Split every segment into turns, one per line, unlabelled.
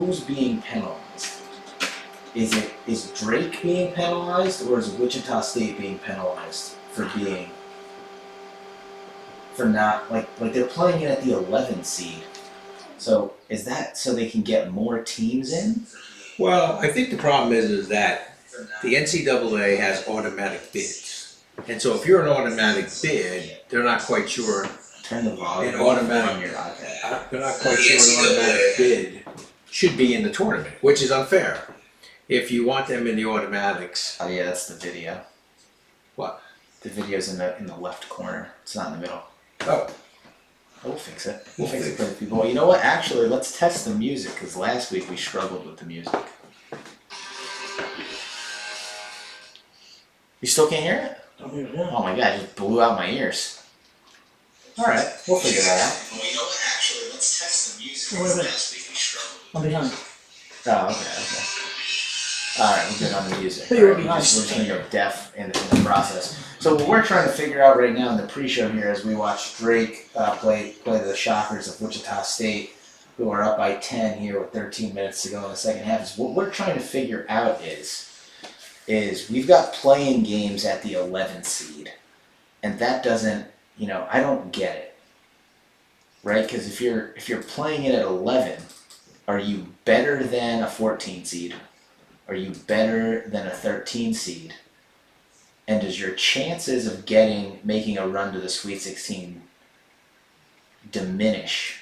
who's being penalized? Is Drake being penalized, or is Wichita State being penalized for not like they're playing it at the 11 seed? So is that so they can get more teams in?
Well, I think the problem is that the NCAA has automatic bids. And so if you're an automatic bid, they're not quite sure.
Turn the volume
An automatic-
on your iPad.
They're not quite sure an automatic bid should be in the tournament, which is unfair. If you want them in the automatics,
Oh yeah, that's the video.
what?
The video's in the left corner. It's not in the middle.
Oh,
We'll fix it.
We'll
We'll fix it
fix
for the people. Well, you know what? Actually, let's test the music because last week we struggled with the music. You still can't hear it? Oh my god! It just blew out my ears. All right, we'll figure that out.
Well, you know what? Actually, let's test the music.
Wait a minute.
Last week we struggled.
I'm behind.
Oh, okay. All right, we're good on the music.
You were
All right,
behind.
we're just gonna go deaf in the process. So what we're trying to figure out right now in the pre-show here, as we watch Drake play the Shockers of Wichita State, who are up by 10 here with 13 minutes to go in the second half, is what we're trying to figure out is we've got playing games at the 11 seed, and that doesn't, I don't get it, right? Because if you're playing it at 11, are you better than a 14 seed? Are you better than a 13 seed? And does your chances of making a run to the Sweet 16 diminish?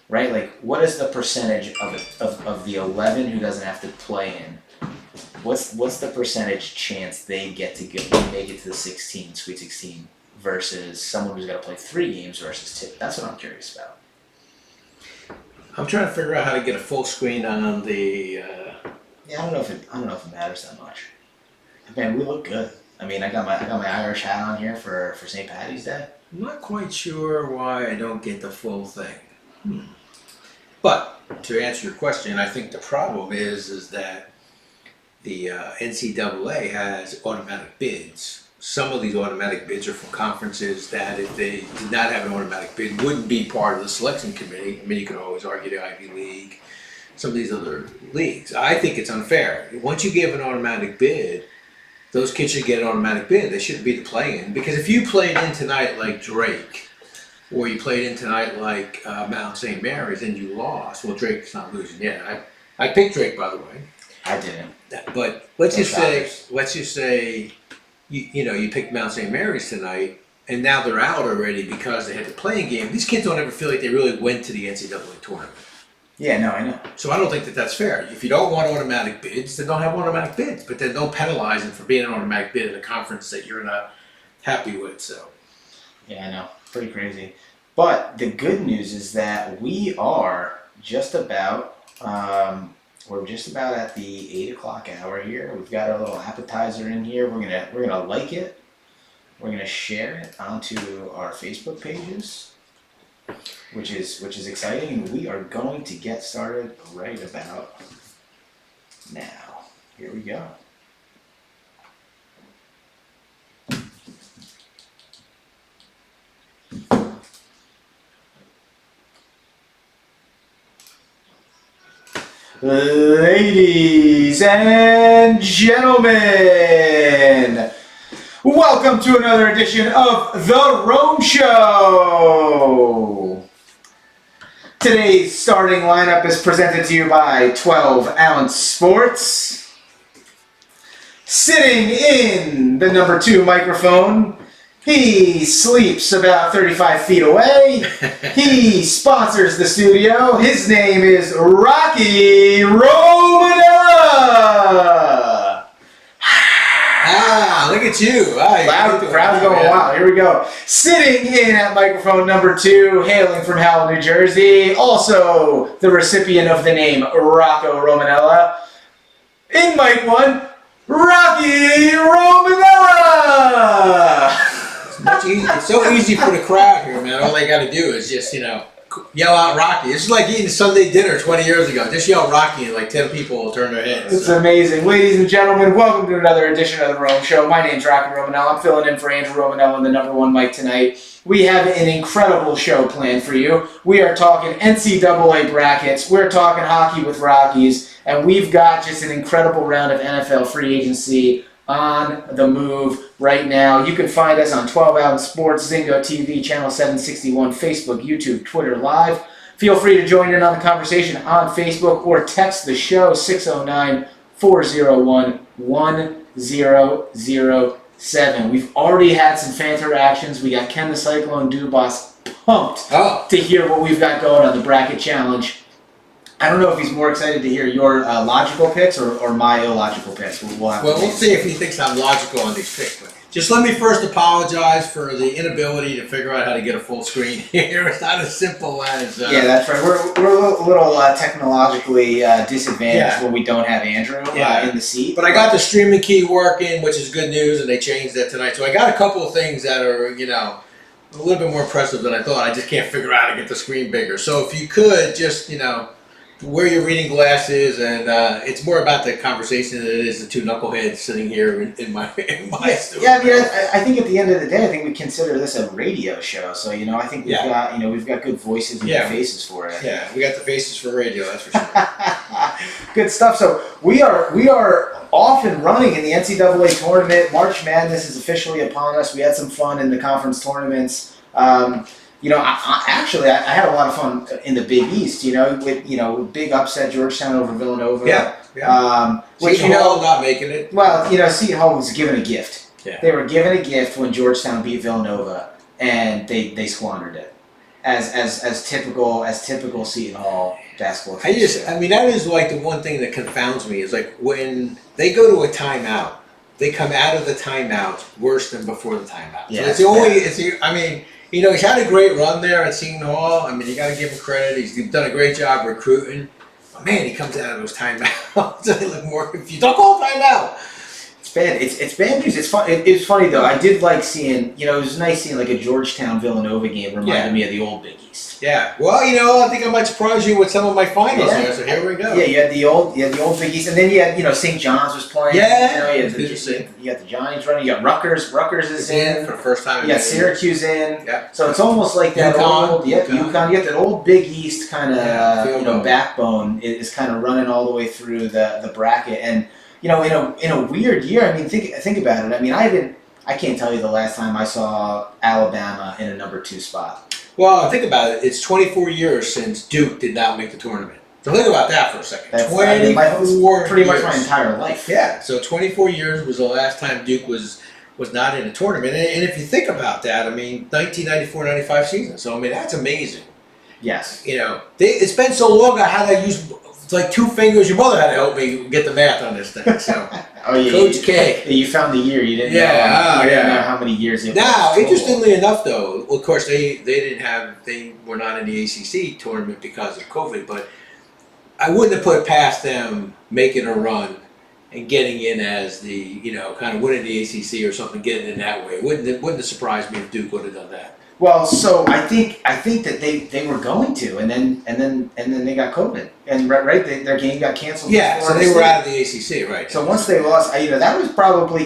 Right? Like, what is the percentage of the 11 who doesn't have to play in? What's the percentage chance they make it to the Sweet 16 versus someone who's got to play 3 games versus 2? That's what I'm curious about.
I'm trying to figure out how to get a full screen on the.
Yeah, I don't know if it matters that much. Man, we look good. I mean, I got my Irish hat on here for St. Paddy's Day.
I'm not quite sure why I don't get the full thing. But to answer your question, I think the problem is that the NCAA has automatic bids. Some of these automatic bids are from conferences that, if they did not have an automatic bid, wouldn't be part of the selection committee. I mean, you can always argue the Ivy League, some of these other leagues. I think it's unfair. Once you give an automatic bid, those kids should get an automatic bid. They shouldn't be the play-in. Because if you played in tonight like Drake, or you played in tonight like Mount St. Mary's and you lost, well, Drake's not losing yet. I picked Drake, by the way.
I didn't.
But let's
Go
just say, you picked Mount St. Mary's tonight, and now they're out already because they had the playing game. These kids don't ever feel like they really went to the NCAA tournament.
Yeah, no, I know.
So I don't think that that's fair. If you don't want automatic bids, then don't have automatic bids. But then don't penalize them for being an automatic bid in a conference that you're not happy with. So
Yeah, I know. Pretty crazy. But the good news is that we are just about we're just about at the 8 o'clock hour here. We've got our little appetizer in here. We're gonna like it. We're gonna share it onto our Facebook pages, which is exciting, and we are going to get started right about now. Here we go. Ladies and gentlemen, welcome to another edition of The Rome Show. Today's starting lineup is presented to you by 12 Ounce Sports. Sitting in the number 2 microphone, he sleeps about 35 feet away. He sponsors the studio. His name is Rocky Romanella.
look at you!
Crowd's going wild. Here we go. Sitting in at microphone number 2, hailing from Howell, New Jersey, also the recipient of the name Rocco Romanella. In mic 1, Rocky Romanella.
It's so easy for the crowd here, man. All they got to do is just, yell out Rocky. It's like eating Sunday dinner 20 years ago. Just yell Rocky and like 10 people will turn their heads.
It's amazing. Ladies and gentlemen, welcome to another edition of The Rome Show. My name's Rocky Romanello. I'm filling in for Andrew Romanello and the number one mic tonight. We have an incredible show planned for you. We are talking NCAA brackets. We're talking hockey with Rockies. And we've got just an incredible round of NFL free agency on the move right now. You can find us on 12 Out Sports, Zingo TV, Channel 761, Facebook, YouTube, Twitter Live. Feel free to join in on the conversation on Facebook or text the show 609-401-1007. We've already had some fan interactions. We got Ken the Cyclone Dubas pumped to hear what we've got going on the bracket challenge. I don't know if he's more excited to hear your logical picks or my illogical picks.
We'll see if he thinks I'm logical on these picks. But just let me first apologize for the inability to figure out how to get a full screen here. It's not as simple as...
Yeah, that's right. We're a little technologically disadvantaged when we don't have Andrew in the seat.
But I got the streaming key working, which is good news, and they changed that tonight. So I got a couple of things that are, a little bit more impressive than I thought. I just can't figure out how to get the screen bigger. So if you could just, wear your reading glasses, and it's more about the conversation than it is the two knuckleheads sitting here in my studio.
Yeah, I think at the end of the day, I think we consider this a radio show. So I think we've got good voices and good faces for it.
Yeah, we got the faces for radio, that's for sure.
Good stuff. So we are off and running in the NCAA tournament. March Madness is officially upon us. We had some fun in the conference tournaments. I had a lot of fun in the Big East, with big upset, Georgetown over Villanova.
Yeah.
Which,
Seton Hall not making it.
Well, Seton Hall was given a gift.
Yeah.
They were given a gift when Georgetown beat Villanova, and they squandered it. As typical Seton Hall basketball teams.
That is like the one thing that confounds me is like when they go to a timeout, they come out of the timeout worse than before the timeout.
Yeah,
so he's had a great run there at Seton Hall. You got to give him credit. He's done a great job recruiting. But man, he comes out of those timeouts. They look more confused. Don't call timeout.
It's bad. It's bad news. It's fun. It's funny though. I did like seeing. It was nice seeing like a Georgetown Villanova game. Reminded me of the old Big East.
Yeah. Well, I think I might surprise you with some of my finals here. So here we go.
Yeah, you had the old Big East, and then you had St. John's was playing.
Yeah.
You got the Johnnies running. You got Rutgers. Rutgers is in
for the first time.
You got Syracuse in.
Yeah.
So it's almost like that
UConn.
UConn. You got that old Big East kind of backbone is kind of running all the way through the bracket, and in a weird year. Think about it. I can't tell you the last time I saw Alabama in a number 2 spot.
Well, think about it. It's 24 years since Duke did not make the tournament. So think about that for a second.
That's
24
pretty
years.
much my entire life.
Yeah. So 24 years was the last time Duke was not in a tournament. And if you think about that, 1994-95 season. So that's amazing.
Yes.
It's been so long. I had to use like 2 fingers. Your mother had to help me get the math on this thing. So. Coach K.
You found the year. You didn't know. You didn't know how many years it was.
Now, interestingly enough, though, of course they were not in the ACC tournament because of COVID, but I wouldn't have put it past them making a run and getting in as the kind of winning the ACC or something, getting in that way. It wouldn't have surprised me if Duke would have done that.
Well, so I think that they were going to, and then they got COVID, and their game got canceled.
Yeah, so they were out of the ACC, right?
So once they lost, that was probably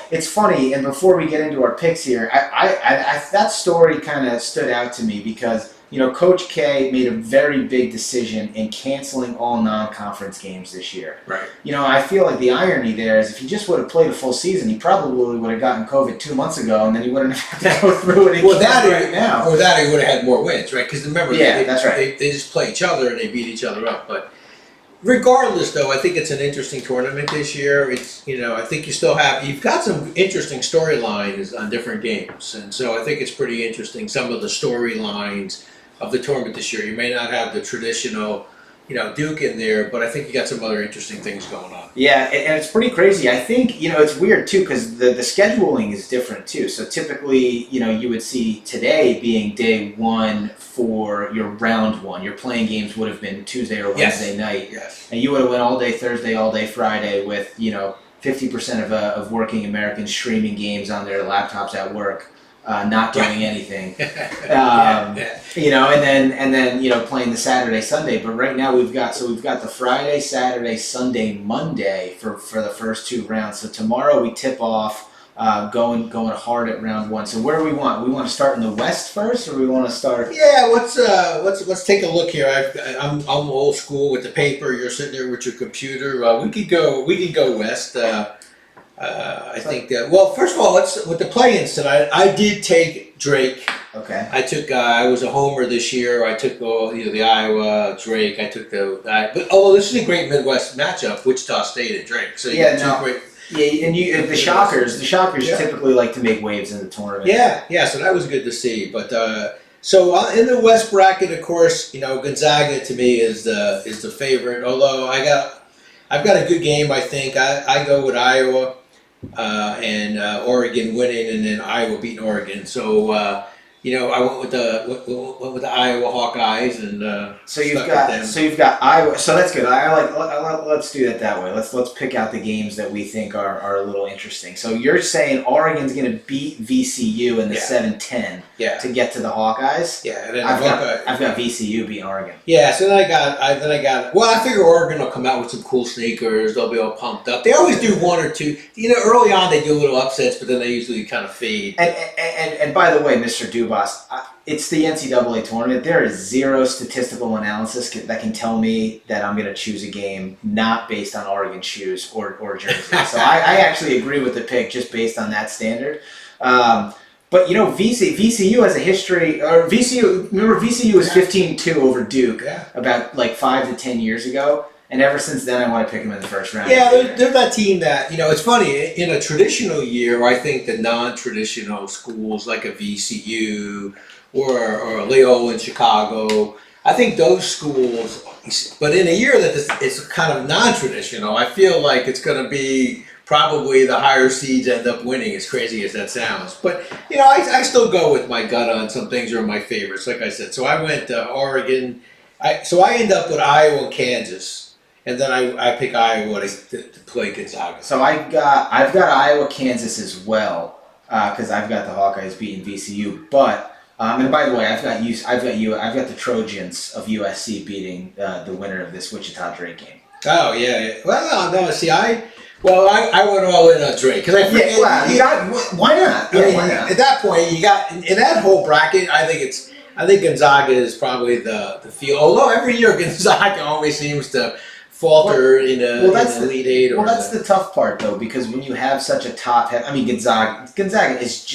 it's funny. And before we get into our picks here, I that story kind of stood out to me because Coach K made a very big decision in canceling all non-conference games this year.
Right.
I feel like the irony there is if he just would have played a full season, he probably would have gotten COVID 2 months ago, and then he wouldn't have had to go through it again right now.
Or that he would have had more wins, right? Because remember,
that's right.
They just play each other and they beat each other up. But regardless, though, I think it's an interesting tournament this year. It's I think you've got some interesting storylines on different games, and so I think it's pretty interesting. Some of the storylines of the tournament this year. You may not have the traditional, Duke in there, but I think you got some other interesting things going on.
Yeah, and it's pretty crazy. I think, it's weird too because the scheduling is different too. So typically, you would see today being day 1 for your round 1. Your playing games would have been Tuesday or Wednesday night.
Yes.
And you would have went all day Thursday, all day Friday with, 50% of working Americans streaming games on their laptops at work. not doing anything.
Yeah.
You know, and then you know playing the Saturday Sunday. But right now we've got the Friday, Saturday, Sunday, Monday for the first 2 rounds. So tomorrow we tip off. Going hard at round 1. So where do we want? We want to start in the West first, or we want to start?
Yeah, let's take a look here. I'm old school with the paper. You're sitting there with your computer. We could go west. I think. Well, first of all, let's with the play-ins tonight. I did take Drake.
Okay.
I was a homer this year. I took the Iowa Drake. I took but this is a great Midwest matchup, Wichita State and Drake. So you got two great.
Yeah, and the Shockers
Yeah.
typically like to make waves in the tournament.
Yeah. So that was good to see. But in the West bracket, of course, Gonzaga to me is the favorite. Although I've got a good game. I think I go with Iowa and Oregon winning, and then Iowa beating Oregon. So I went with the Iowa Hawkeyes, and
So you've got Iowa. So that's good. Let's do it that way. Let's pick out the games that we think are a little interesting. So you're saying Oregon's going to beat VCU in the 7-10 to get to the Hawkeyes.
Yeah, and then
I've got VCU beating Oregon.
Yeah, so then I got. Well, I figure Oregon will come out with some cool sneakers. They'll be all pumped up. They always do one or two. Early on they do little upsets, but then they usually kind of fade.
And by the way, Mr. Dubas, it's the NCAA tournament. There is zero statistical analysis that can tell me that I'm going to choose a game not based on Oregon shoes or jerseys. So I actually agree with the pick just based on that standard. But VCU has a history. Or VCU was 15-2 over Duke about like 5 to 10 years ago. And ever since then, I want to pick them in the first round.
Yeah, they're that team that, it's funny, in a traditional year, I think the non-traditional schools like a VCU or a Loyola in Chicago, I think those schools, but in a year that it's kind of non-traditional, I feel like it's going to be probably the higher seeds end up winning, as crazy as that sounds. But, I still go with my gut on some things are my favorites, like I said. So I went Oregon. So I end up with Iowa and Kansas. And then I pick Iowa to play Gonzaga.
So I've got Iowa, Kansas as well, because I've got the Hawkeyes beating VCU. But and by the way, I've got the Trojans of USC beating the winner of this Wichita Drake game.
Oh yeah. Well, no. See, I went all in on Drake because I forget.
Why not? Why not?
At that point, you got in that whole bracket. I think Gonzaga is probably the field. Although every year Gonzaga always seems to falter in the Elite Eight.
That's the tough part, though, because when you have such a top, Gonzaga is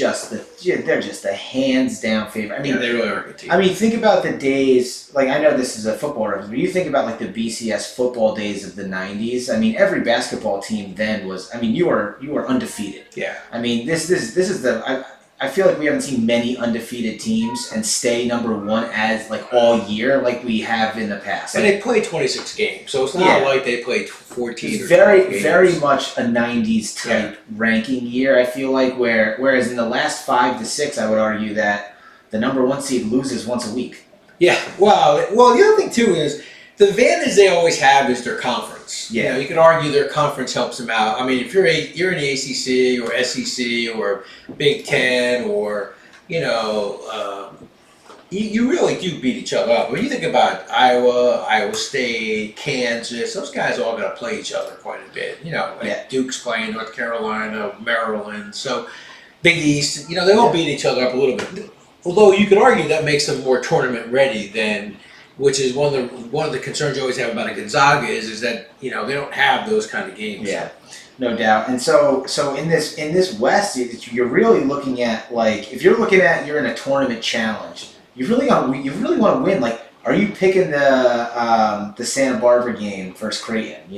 they're just a hands down favorite.
They really are a good team.
Think about the days. Like, I know this is a football reference, but you think about like the BCS football days of the '90s. Every basketball team then was. You were undefeated.
Yeah.
This is the. I feel like we haven't seen many undefeated teams and stay number one as like all year like we have in the past.
And they played 26 games, so it's not like they played 14
it's
or
very,
12 games.
very much a 90s type ranking year, I feel like, whereas in the last 5 to 6, I would argue that the number 1 seed loses once a week.
Yeah, well, the other thing too is the advantage they always have is their conference.
Yeah.
You could argue their conference helps them out. If you're in the ACC or SEC or Big Ten or, you really do beat each other up. When you think about Iowa State, Kansas, those guys all got to play each other quite a bit. Duke's playing North Carolina, Maryland. So Big East, they all beat each other up a little bit. Although you could argue that makes them more tournament ready than. Which is one of the concerns you always have about a Gonzaga is that they don't have those kind of games.
Yeah, no doubt. And so in this West, you're really looking at like if you're in a tournament challenge, you really want to win. Like, are you picking the Santa Barbara game versus Creighton?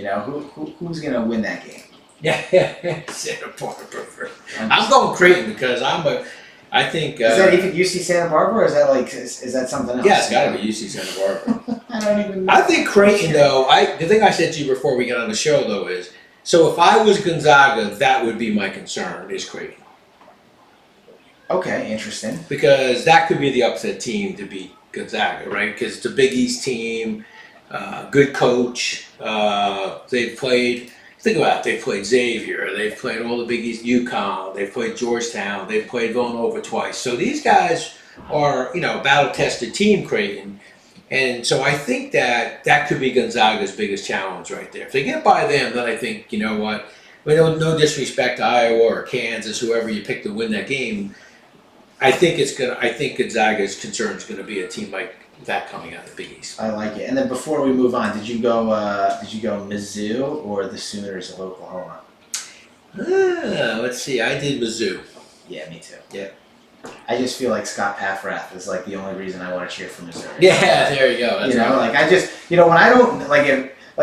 Who's gonna win that game?
Yeah, Santa Barbara. I'm going Creighton because I think
is that even UC Santa Barbara, or is that is that something else?
Yeah, it's got to be UC Santa Barbara.
I don't even know.
I think Creighton, though. The thing I said to you before we got on the show, though, is so if I was Gonzaga, that would be my concern is Creighton.
Okay, interesting.
Because that could be the upset team to beat Gonzaga, right? Because it's a Big East team, good coach. They've played. think about it, they've played Xavier, they've played all the Big East, UConn, they've played Georgetown, they've played Villanova twice. So these guys are, a battle-tested team, Creighton. And so I think that could be Gonzaga's biggest challenge right there. If they get by them, then I think, you know what, no disrespect to Iowa or Kansas, whoever you pick to win that game, I think Gonzaga's concern is going to be a team like that coming out of the Big East.
I like it. And then before we move on, did you go Mizzou or the Sooners of Oklahoma?
Let's see. I did Mizzou.
Yeah, me too.
Yeah.
I just feel like Scott Paffrath is like the only reason I want to cheer for Missouri.
Yeah, there you go. That's
You know,
right.
like I just, when I don't like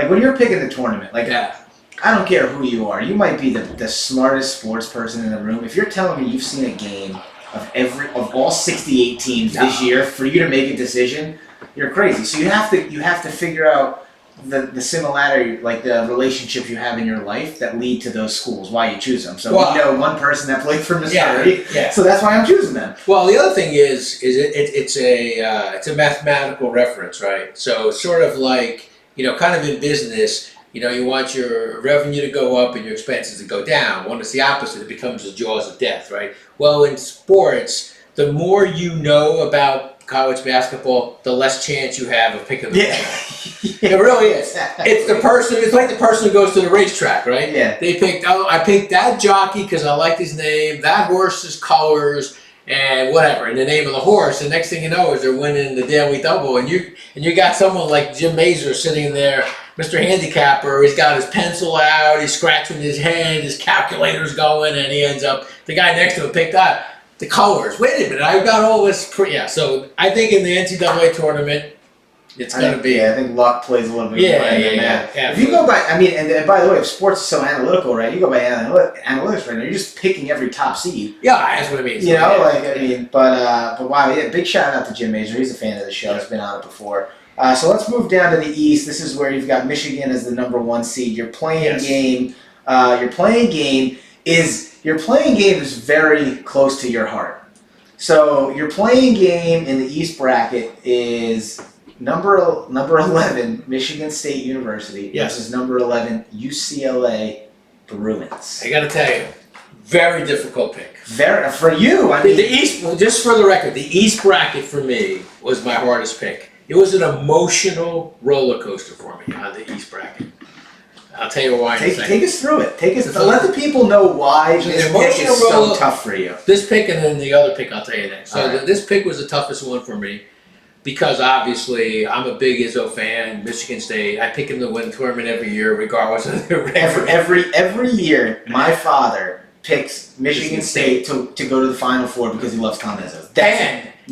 when you're picking the tournament, like
Yeah.
I don't care who you are. You might be the smartest sports person in the room. If you're telling me you've seen a game of all 68 teams this year, for you to make a decision, you're crazy. So you have to figure out the similarity, like the relationships you have in your life that lead to those schools, why you choose them. So we know one person that played for Missouri,
Yeah.
so that's why I'm choosing them.
Well, the other thing is it's a mathematical reference, right? So it's sort of like, kind of in business, you want your revenue to go up and your expenses to go down. When it's the opposite, it becomes the jaws of death, right? Well, in sports, the more you know about college basketball, the less chance you have of picking the winner. It really is. It's like the person who goes to the racetrack, right?
Yeah.
I picked that jockey because I liked his name, that horse's colors, and whatever, and the name of the horse. The next thing you know is they're winning the daily double, and you got someone like Jim Mazur sitting there, Mr. Handicapper. He's got his pencil out, he's scratching his head, his calculator's going, and he ends up, the guy next to him picked out the colors. Wait a minute, I've got all this. So I think in the NCAA tournament, it's going to be.
Yeah, I think luck plays a little bit more in that.
Yeah.
If you go by, and by the way, if sports is so analytical, right? You go by analytics right now. You're just picking every top seed.
Yeah, that's what it means.
But wow, yeah, big shout out to Jim Mazur. He's a fan of the show. He's been on it before. So let's move down to the East. This is where you've got Michigan as the number 1 seed. Your playing game is very close to your heart. So your playing game in the East bracket is number 11 Michigan State University versus number 11 UCLA Bruins.
I got to tell you, very difficult pick.
For you, I mean,
The East, just for the record, the East bracket for me was my hardest pick. It was an emotional roller coaster for me on the East bracket. I'll tell you why.
Take us through it. Let the people know why
So
this
the
pick is
emotional
so
roller-
tough for you.
This pick and then the other pick, I'll tell you next. So
All right.
this pick was the toughest one for me because obviously I'm a big Izzo fan. Michigan State, I pick him to win the tournament every year, regardless of their record.
Every year, my father picks Michigan State to go to the Final Four because he loves Tom Izzo.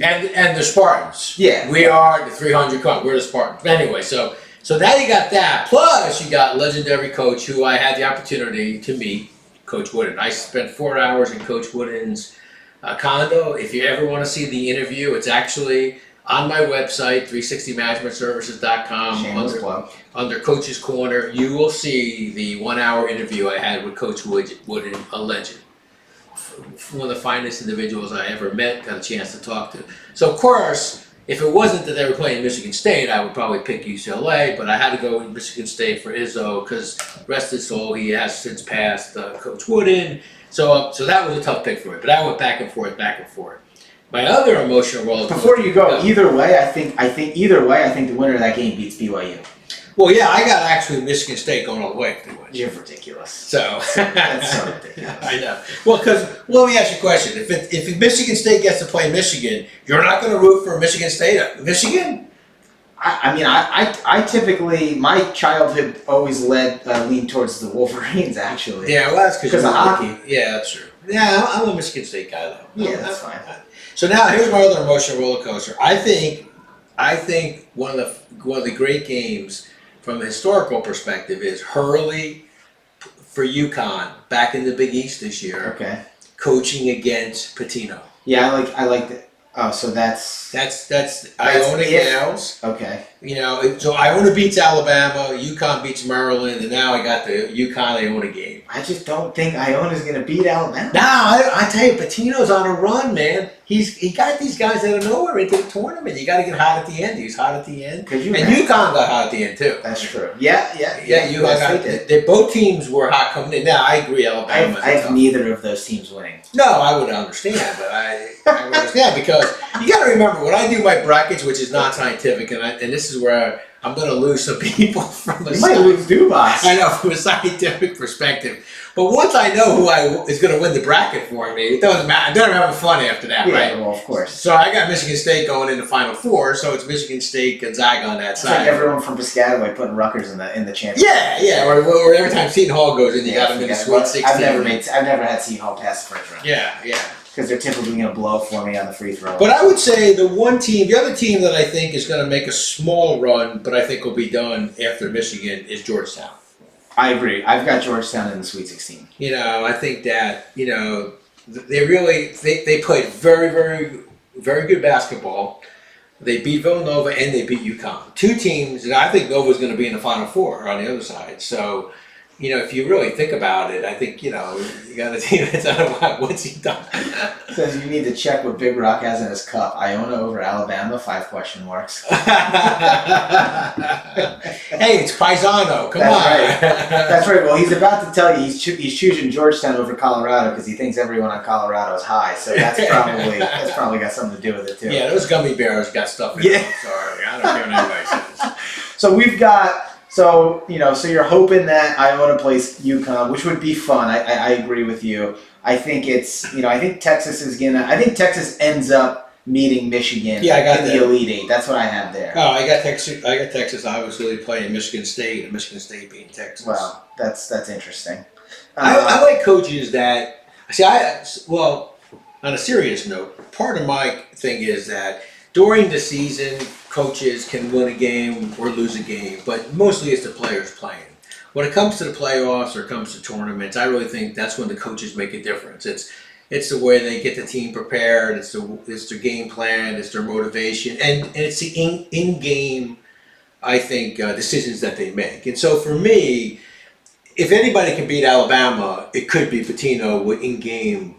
And the Spartans.
Yeah.
We are the 300 club. We're the Spartans. Anyway, so now you got that. Plus, you got legendary coach who I had the opportunity to meet, Coach Wooden. I spent 4 hours in Coach Wooden's condo. If you ever want to see the interview, it's actually on my website, 360managementservices.com.
Shameless plug.
Under Coach's Corner, you will see the 1 hour interview I had with Coach Wooden, a legend. One of the finest individuals I ever met, got a chance to talk to. So, of course, if it wasn't that they were playing Michigan State, I would probably pick UCLA, but I had to go with Michigan State for Izzo because, rest his soul, he has since passed Coach Wooden. So that was a tough pick for me, but I went back and forth. My other emotional roller coaster.
Before you go, either way, I think the winner of that game beats BYU.
Well, yeah, I got actually Michigan State going all the way pretty much.
You're ridiculous.
So
That's so ridiculous.
I know. Well, let me ask you a question. If Michigan State gets to play Michigan, you're not going to root for Michigan State? Michigan?
I typically, my childhood always leaned towards the Wolverines, actually.
Yeah, well, that's
Because of hockey.
Yeah, that's true. Yeah, I'm a Michigan State guy, though.
Yeah, that's fine.
So now here's my other emotional roller coaster. I think one of the great games from a historical perspective is Hurley for UConn back in the Big East this year,
Okay.
coaching against Pitino.
Yeah, I like that. Oh, so that's
Iona
if.
Gales.
okay.
So Iona beats Alabama, UConn beats Maryland, and now I got the UConn Iona game.
I just don't think Iona's going to beat Alabama.
Now, I tell you, Patino's on a run, man. He got these guys out of nowhere into the tournament. You got to get hot at the end. He was hot at the end. And UConn got hot at the end, too.
That's true. Yeah.
UConn
Yes,
got both teams were hot coming in. Now, I agree, Alabama.
I have neither of those teams winning.
No, I would understand, but I would understand because you got to remember when I do my brackets, which is not scientific, and this is where I'm going to lose some people from
You might lose Dubas.
I know from a scientific perspective. But once I know who is going to win the bracket for me, it doesn't matter. They're having fun after that,
Yeah,
right?
well, of course.
So I got Michigan State going into Final Four, so it's Michigan State, Gonzaga on that
It's
side.
like everyone from Piscataway putting Rutgers in the championship.
Yeah. Or every time Seton Hall goes in, you got them in the Sweet 16.
I've never had Seton Hall pass the first round.
Yeah.
Because they're typically going to blow for me on the free throw.
But I would say the other team that I think is going to make a small run, but I think will be done after Michigan, is Georgetown.
I agree. I've got Georgetown in the Sweet 16.
I think that, they really, they played very, very, very good basketball. They beat Villanova and they beat UConn. Two teams, and I think Nova's going to be in the Final Four on the other side. So, if you really think about it, I think, you got a team that's out of whack. What's he done?
Says you need to check what Big Rock has in his cup. Iona over Alabama, 5 question marks.
Hey, it's Paisano. Come on.
Right. That's right. Well, he's about to tell you he's choosing Georgetown over Colorado because he thinks everyone on Colorado is high. So that's probably got something to do with it too.
Yeah, those gummy bears got stuff in them. Sorry, I don't care what anybody says.
So we've got. So you're hoping that Iona plays UConn, which would be fun. I agree with you. I think I think Texas ends up meeting Michigan
Yeah, I got
in
that.
the Elite Eight. That's what I have there.
Oh, I got Texas obviously playing Michigan State, and Michigan State beating Texas.
Well, that's interesting.
I like coaches that on a serious note, part of my thing is that during the season, coaches can win a game or lose a game, but mostly it's the players playing. When it comes to the playoffs or comes to tournaments, I really think that's when the coaches make a difference. It's the way they get the team prepared. It's their game plan. It's their motivation, and it's the in-game, I think, decisions that they make. And so for me, if anybody can beat Alabama, it could be Pitino with in-game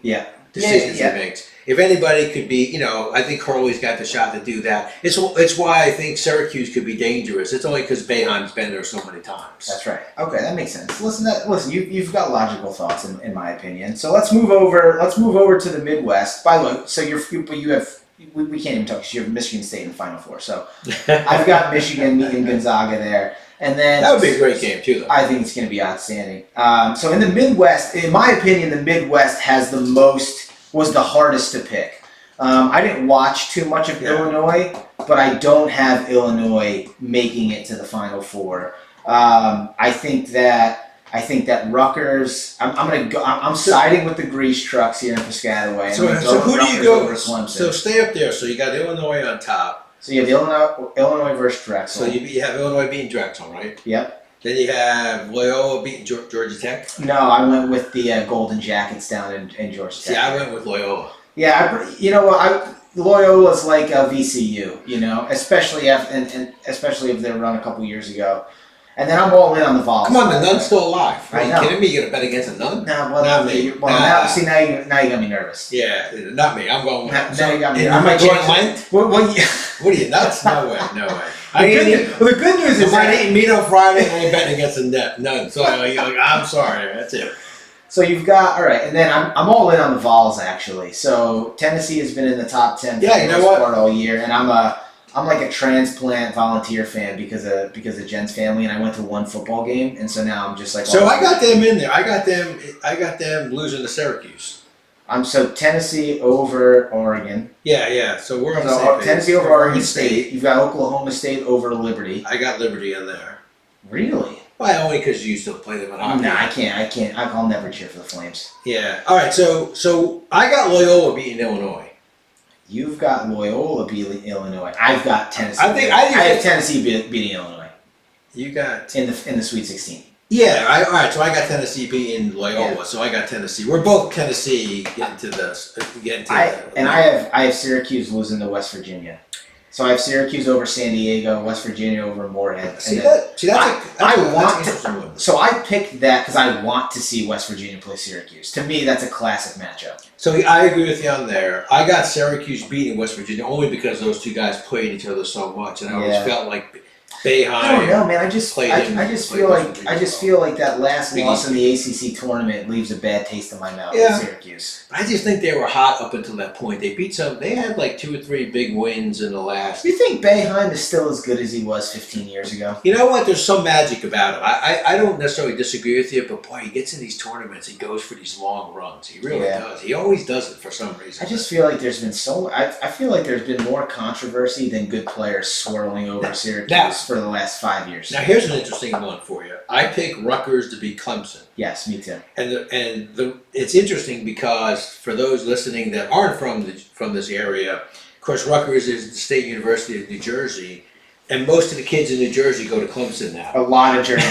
decisions he makes. If anybody could be, I think Hurley's got the shot to do that. It's why I think Syracuse could be dangerous. It's only because Boeheim's been there so many times.
That's right. Okay, that makes sense. Listen, you've got logical thoughts in my opinion. So let's move over to the Midwest. By the way, so you have we can't even talk because you have Michigan State in the Final Four. So I've got Michigan meeting Gonzaga there. And then
that would be a great game too, though.
I think it's going to be outstanding. So in the Midwest, in my opinion, the Midwest was the hardest to pick. I didn't watch too much of Illinois, but I don't have Illinois making it to the Final Four. I think that Rutgers. I'm siding with the grease trucks here in Piscataway.
So who do you
Rutgers
go?
over Clemson.
So stay up there. So you got Illinois on top.
So you have Illinois versus Drexel.
So you have Illinois beating Drexel, right?
Yep.
Then you have Loyola beating Georgia Tech.
No, I went with the Golden Jackets down in Georgia Tech.
See, I went with Loyola.
Yeah, you know what? Loyola's like a VCU, especially especially if they were run a couple years ago. And then I'm all in on the Vols.
Come on, the Nun's still alive. Are you
I know.
kidding me? You gonna bet against a Nun?
No, well,
Not me.
now you got me nervous.
Yeah, not me. I'm going.
Now you got me.
Am I going Lent?
Well,
What are you nuts? No way. No way.
the good news is
If I
that
eat meat on Friday, I ain't betting against a Nun. So I'm sorry. That's it.
so you've got all right, and then I'm all in on the Vols actually. So Tennessee has been in the top 10 for
Yeah,
the
you know
most
what?
part all year, and I'm like a transplant volunteer fan because of Jen's family, and I went to one football game, and so now I'm just like.
So I got them in there. I got them losing to Syracuse.
So Tennessee over Oregon.
Yeah. So we're on the
So
same page.
Tennessee over Oregon State. You've got Oklahoma State over Liberty.
I got Liberty in there.
Really?
Why? Only because you used to play them in hockey.
Nah, I can't. I'll never cheer for the Flames.
Yeah. All right. So I got Loyola beating Illinois.
You've got Loyola beating Illinois. I've got Tennessee.
I
have Tennessee beating Illinois
You got.
in the Sweet 16.
Yeah. All right. So I got Tennessee beating Loyola.
Yeah.
So I got Tennessee. We're both Tennessee getting to this.
I have Syracuse losing to West Virginia. So I have Syracuse over San Diego, West Virginia over Moorhead.
See
and then-
that? See, that's
I
an
want to-
interesting one.
So I picked that because I want to see West Virginia play Syracuse. To me, that's a classic matchup.
So I agree with you on there. I got Syracuse beating West Virginia only because those two guys played each other so much, and I always
Yeah.
felt like
I don't
Boeheim.
know, man. I just
played
I,
him-
I just
played
feel
West
like
Virginia
I just
well.
feel like that last
Big
loss
East.
in the ACC tournament leaves a bad taste in my mouth.
Yeah.
With Syracuse.
I just think they were hot up until that point. They beat some. They had like 2 or 3 big wins in the last.
Do you think Boeheim is still as good as he was 15 years ago?
You know what? There's some magic about him. I don't necessarily disagree with you, but boy, he gets in these tournaments. He goes for these long runs. He really
Yeah.
does. He always does it for some reason.
I just feel like there's been I feel like there's been more controversy than good players swirling over Syracuse
Now-
for the last 5 years.
Now here's an interesting one for you. I pick Rutgers to beat Clemson.
Yes, me too.
It's interesting because for those listening that aren't from this area, of course Rutgers is the State University of New Jersey, and most of the kids in New Jersey go to Clemson now.
A lot of Jersey.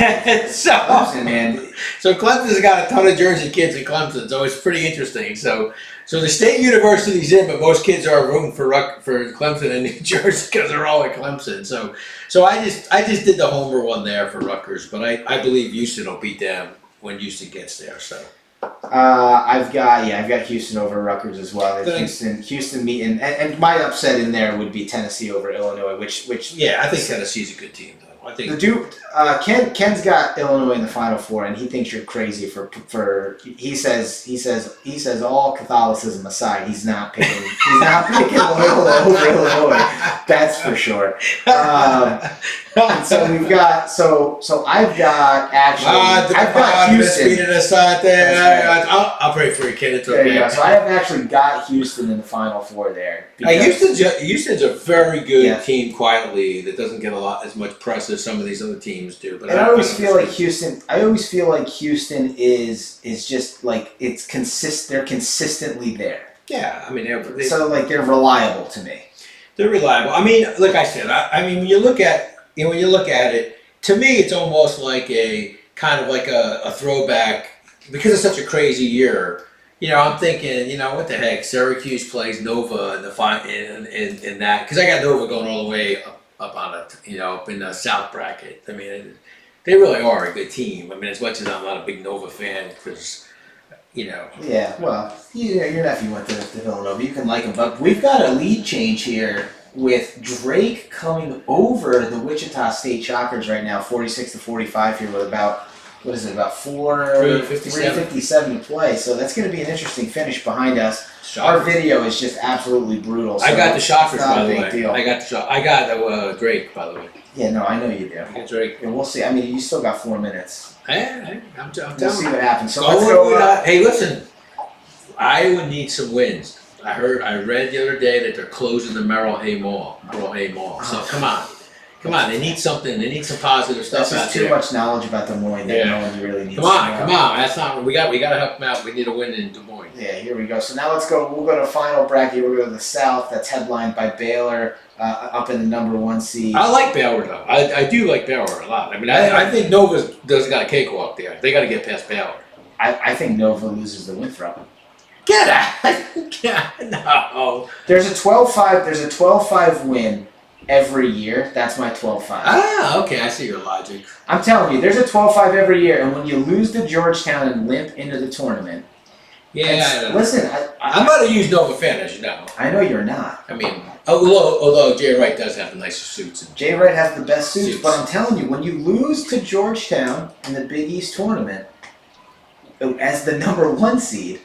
so
Clemson, man.
Clemson's got a ton of Jersey kids in Clemson, so it's pretty interesting. So the State University's in, but most kids are rooting for Clemson in New Jersey because they're all at Clemson. So I just did the homer one there for Rutgers, but I believe Houston will beat them when Houston gets there. So
I've got Houston over Rutgers as well.
Thanks.
Houston meeting, and my upset in there would be Tennessee over Illinois, which
yeah, I think Tennessee's a good team though. I think
the dude, Ken's got Illinois in the Final Four, and he thinks you're crazy for he says all Catholicism aside, he's not picking Loyola over Illinois. That's for sure. And so we've got so I've got I've got Houston.
Aside there.
That's
I'll pray for you, kid. It's
There you
okay.
go. So I have actually got Houston in the Final Four there.
Hey,
because-
Houston's a very good
Yeah.
team quietly that doesn't get as much press as some of these other teams do. But
And I always feel like Houston. I always feel like Houston is just like They're consistently there.
yeah, I mean
So like they're reliable to me.
they're reliable. I mean, like I said, I mean when you look at it, to me it's almost like a kind of like a throwback because it's such a crazy year. You know, I'm thinking, what the heck? Syracuse plays Nova in the in that because I got Nova going all the way up on it, up in the South bracket. I mean, they really are a good team. I mean, as much as I'm not a big Nova fan, because
Yeah. Well, your nephew went to Villanova. You can like him, but we've got a lead change here with Drake coming over the Wichita State Shockers right now, 46-45 here with about. What is it, about 3:57 to play? So that's going to be an interesting finish behind us. Our video is just absolutely brutal. So
I got the Shockers,
it's not
by
a
the
big
way.
deal.
I got Drake, by the way.
Yeah, no, I know you do.
I got Drake.
And we'll see. I mean, you still got 4 minutes.
I'm
We'll
telling
see
you.
what happens. So
Go
let's
with
go.
what hey, listen. Iowa needs some wins. I read the other day that they're closing the Merrill Hay Mall. So come on. They need something. They need some positive stuff
That's
out
just too
there.
much knowledge about Des Moines that
Yeah.
no one really needs.
Come on. That's not. We got to help them out. We need a win in Des Moines.
Yeah, here we go. So now let's go. We'll go to final bracket. We'll go to the South. That's headlined by Baylor up in the number 1 seed.
I like Baylor though. I do like Baylor a lot. I mean, I think Nova doesn't got a cakewalk there. They got to get past Baylor.
I think Nova loses the Winthrop.
Get out! No.
There's a 12-5. There's a 12-5 win every year. That's my 12-5.
Ah, okay. I see your logic.
I'm telling you, there's a 12-5 every year, and when you lose to Georgetown and limp into the tournament,
Yeah. I know.
listen,
I'm not a huge Nova fan, as you know.
I know you're not.
I mean, although Jay Wright does have the nicest suits.
Jay Wright has the best suits,
Suits.
but I'm telling you, when you lose to Georgetown in the Big East tournament as the number 1 seed,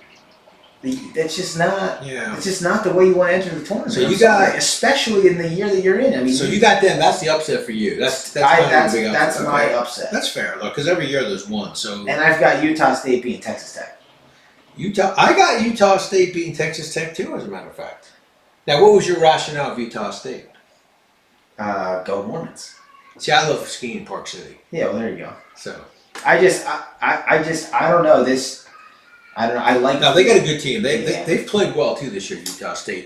that's just not.
Yeah.
It's just not the way you want to enter the tournament.
So you
I'm
got-
sorry, especially in the year that you're in. I mean,
So you got them. That's the upset for you. That's
my upset.
That's fair though, because every year there's one. So
And I've got Utah State beating Texas Tech.
I got Utah State beating Texas Tech too, as a matter of fact. Now, what was your rationale of Utah State?
Go Mormons.
See, I love skiing in Park City.
Yeah, well, there you go.
So
I don't know this. I don't know. I like.
now they got a good team.
Yeah.
They've played well too this year. Utah State.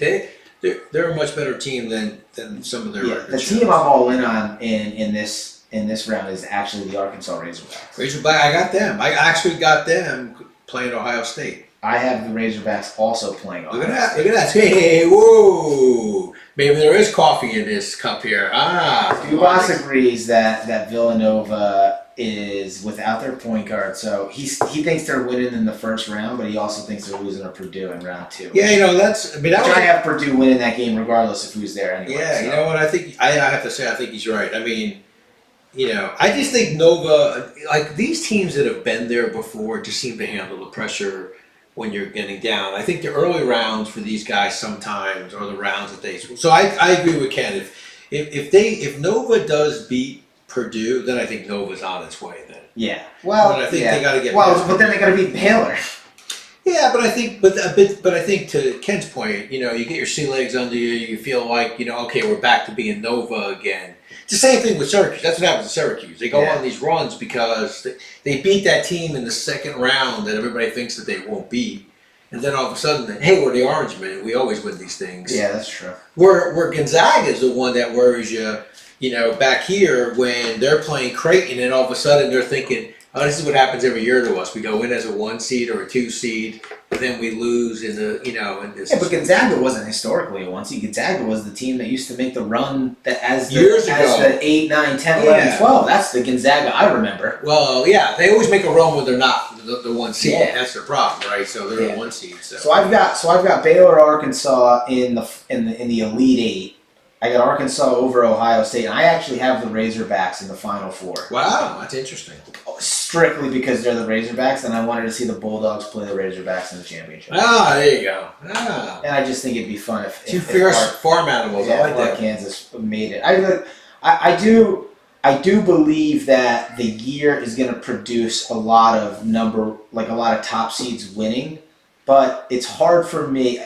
They're a much better team than some of their
Yeah,
records
the
show.
team I'm all in on in this round is actually the Arkansas Razorbacks.
Razorback, I got them. I actually got them playing Ohio State.
I have the Razorbacks also playing.
Look at that! Look at that! Hey, whoa! Maybe there is coffee in this cup here.
Dubas agrees that Villanova is without their point guard, so he thinks they're winning in the first round, but he also thinks they're losing to Purdue in round 2.
Yeah, that's. I mean,
I have Purdue winning that game regardless of who's there anyway.
Yeah,
so.
you know what? I think I have to say I think he's right. I mean, I just think Nova, like these teams that have been there before, just seem to handle the pressure when you're getting down. I think the early rounds for these guys sometimes are the rounds that they. So I agree with Ken. If Nova does beat Purdue, then I think Nova's on its way. Then.
Yeah. Well,
but I think they got to get.
But then they got to beat Baylor.
Yeah, but I think, but I think to Ken's point, you get your sea legs under you. You feel like okay, we're back to being Nova again. It's the same thing with Syracuse. That's what happens to Syracuse. They go on these runs because they beat that team in the second round that everybody thinks that they won't beat, and then all of a sudden, hey, we're the Orange Men. We always win these things.
Yeah, that's true.
Where Gonzaga is the one that worries you. Back here when they're playing Creighton, and all of a sudden they're thinking, oh, this is what happens every year to us. We go in as a 1 seed or a 2 seed, but then we lose in the, in this.
Yeah, but Gonzaga wasn't historically a 1 seed. Gonzaga was the team that used to make the run
years ago.
As the 8, 9, 10, 11, 12. That's the Gonzaga I remember.
Well, yeah, they always make a run when they're not the 1 seed.
Yeah.
That's their problem, right? So they're a 1 seed.
So I've got Baylor, Arkansas in the Elite 8. I got Arkansas over Ohio State, and I actually have the Razorbacks in the Final Four.
Wow, that's interesting.
Strictly because they're the Razorbacks, and I wanted to see the Bulldogs play the Razorbacks in the championship.
There you go.
And I just think it'd be fun if
two fierce farm animals. I like that.
Kansas made it. I do believe that the year is going to produce a lot of top seeds winning, but it's hard for me.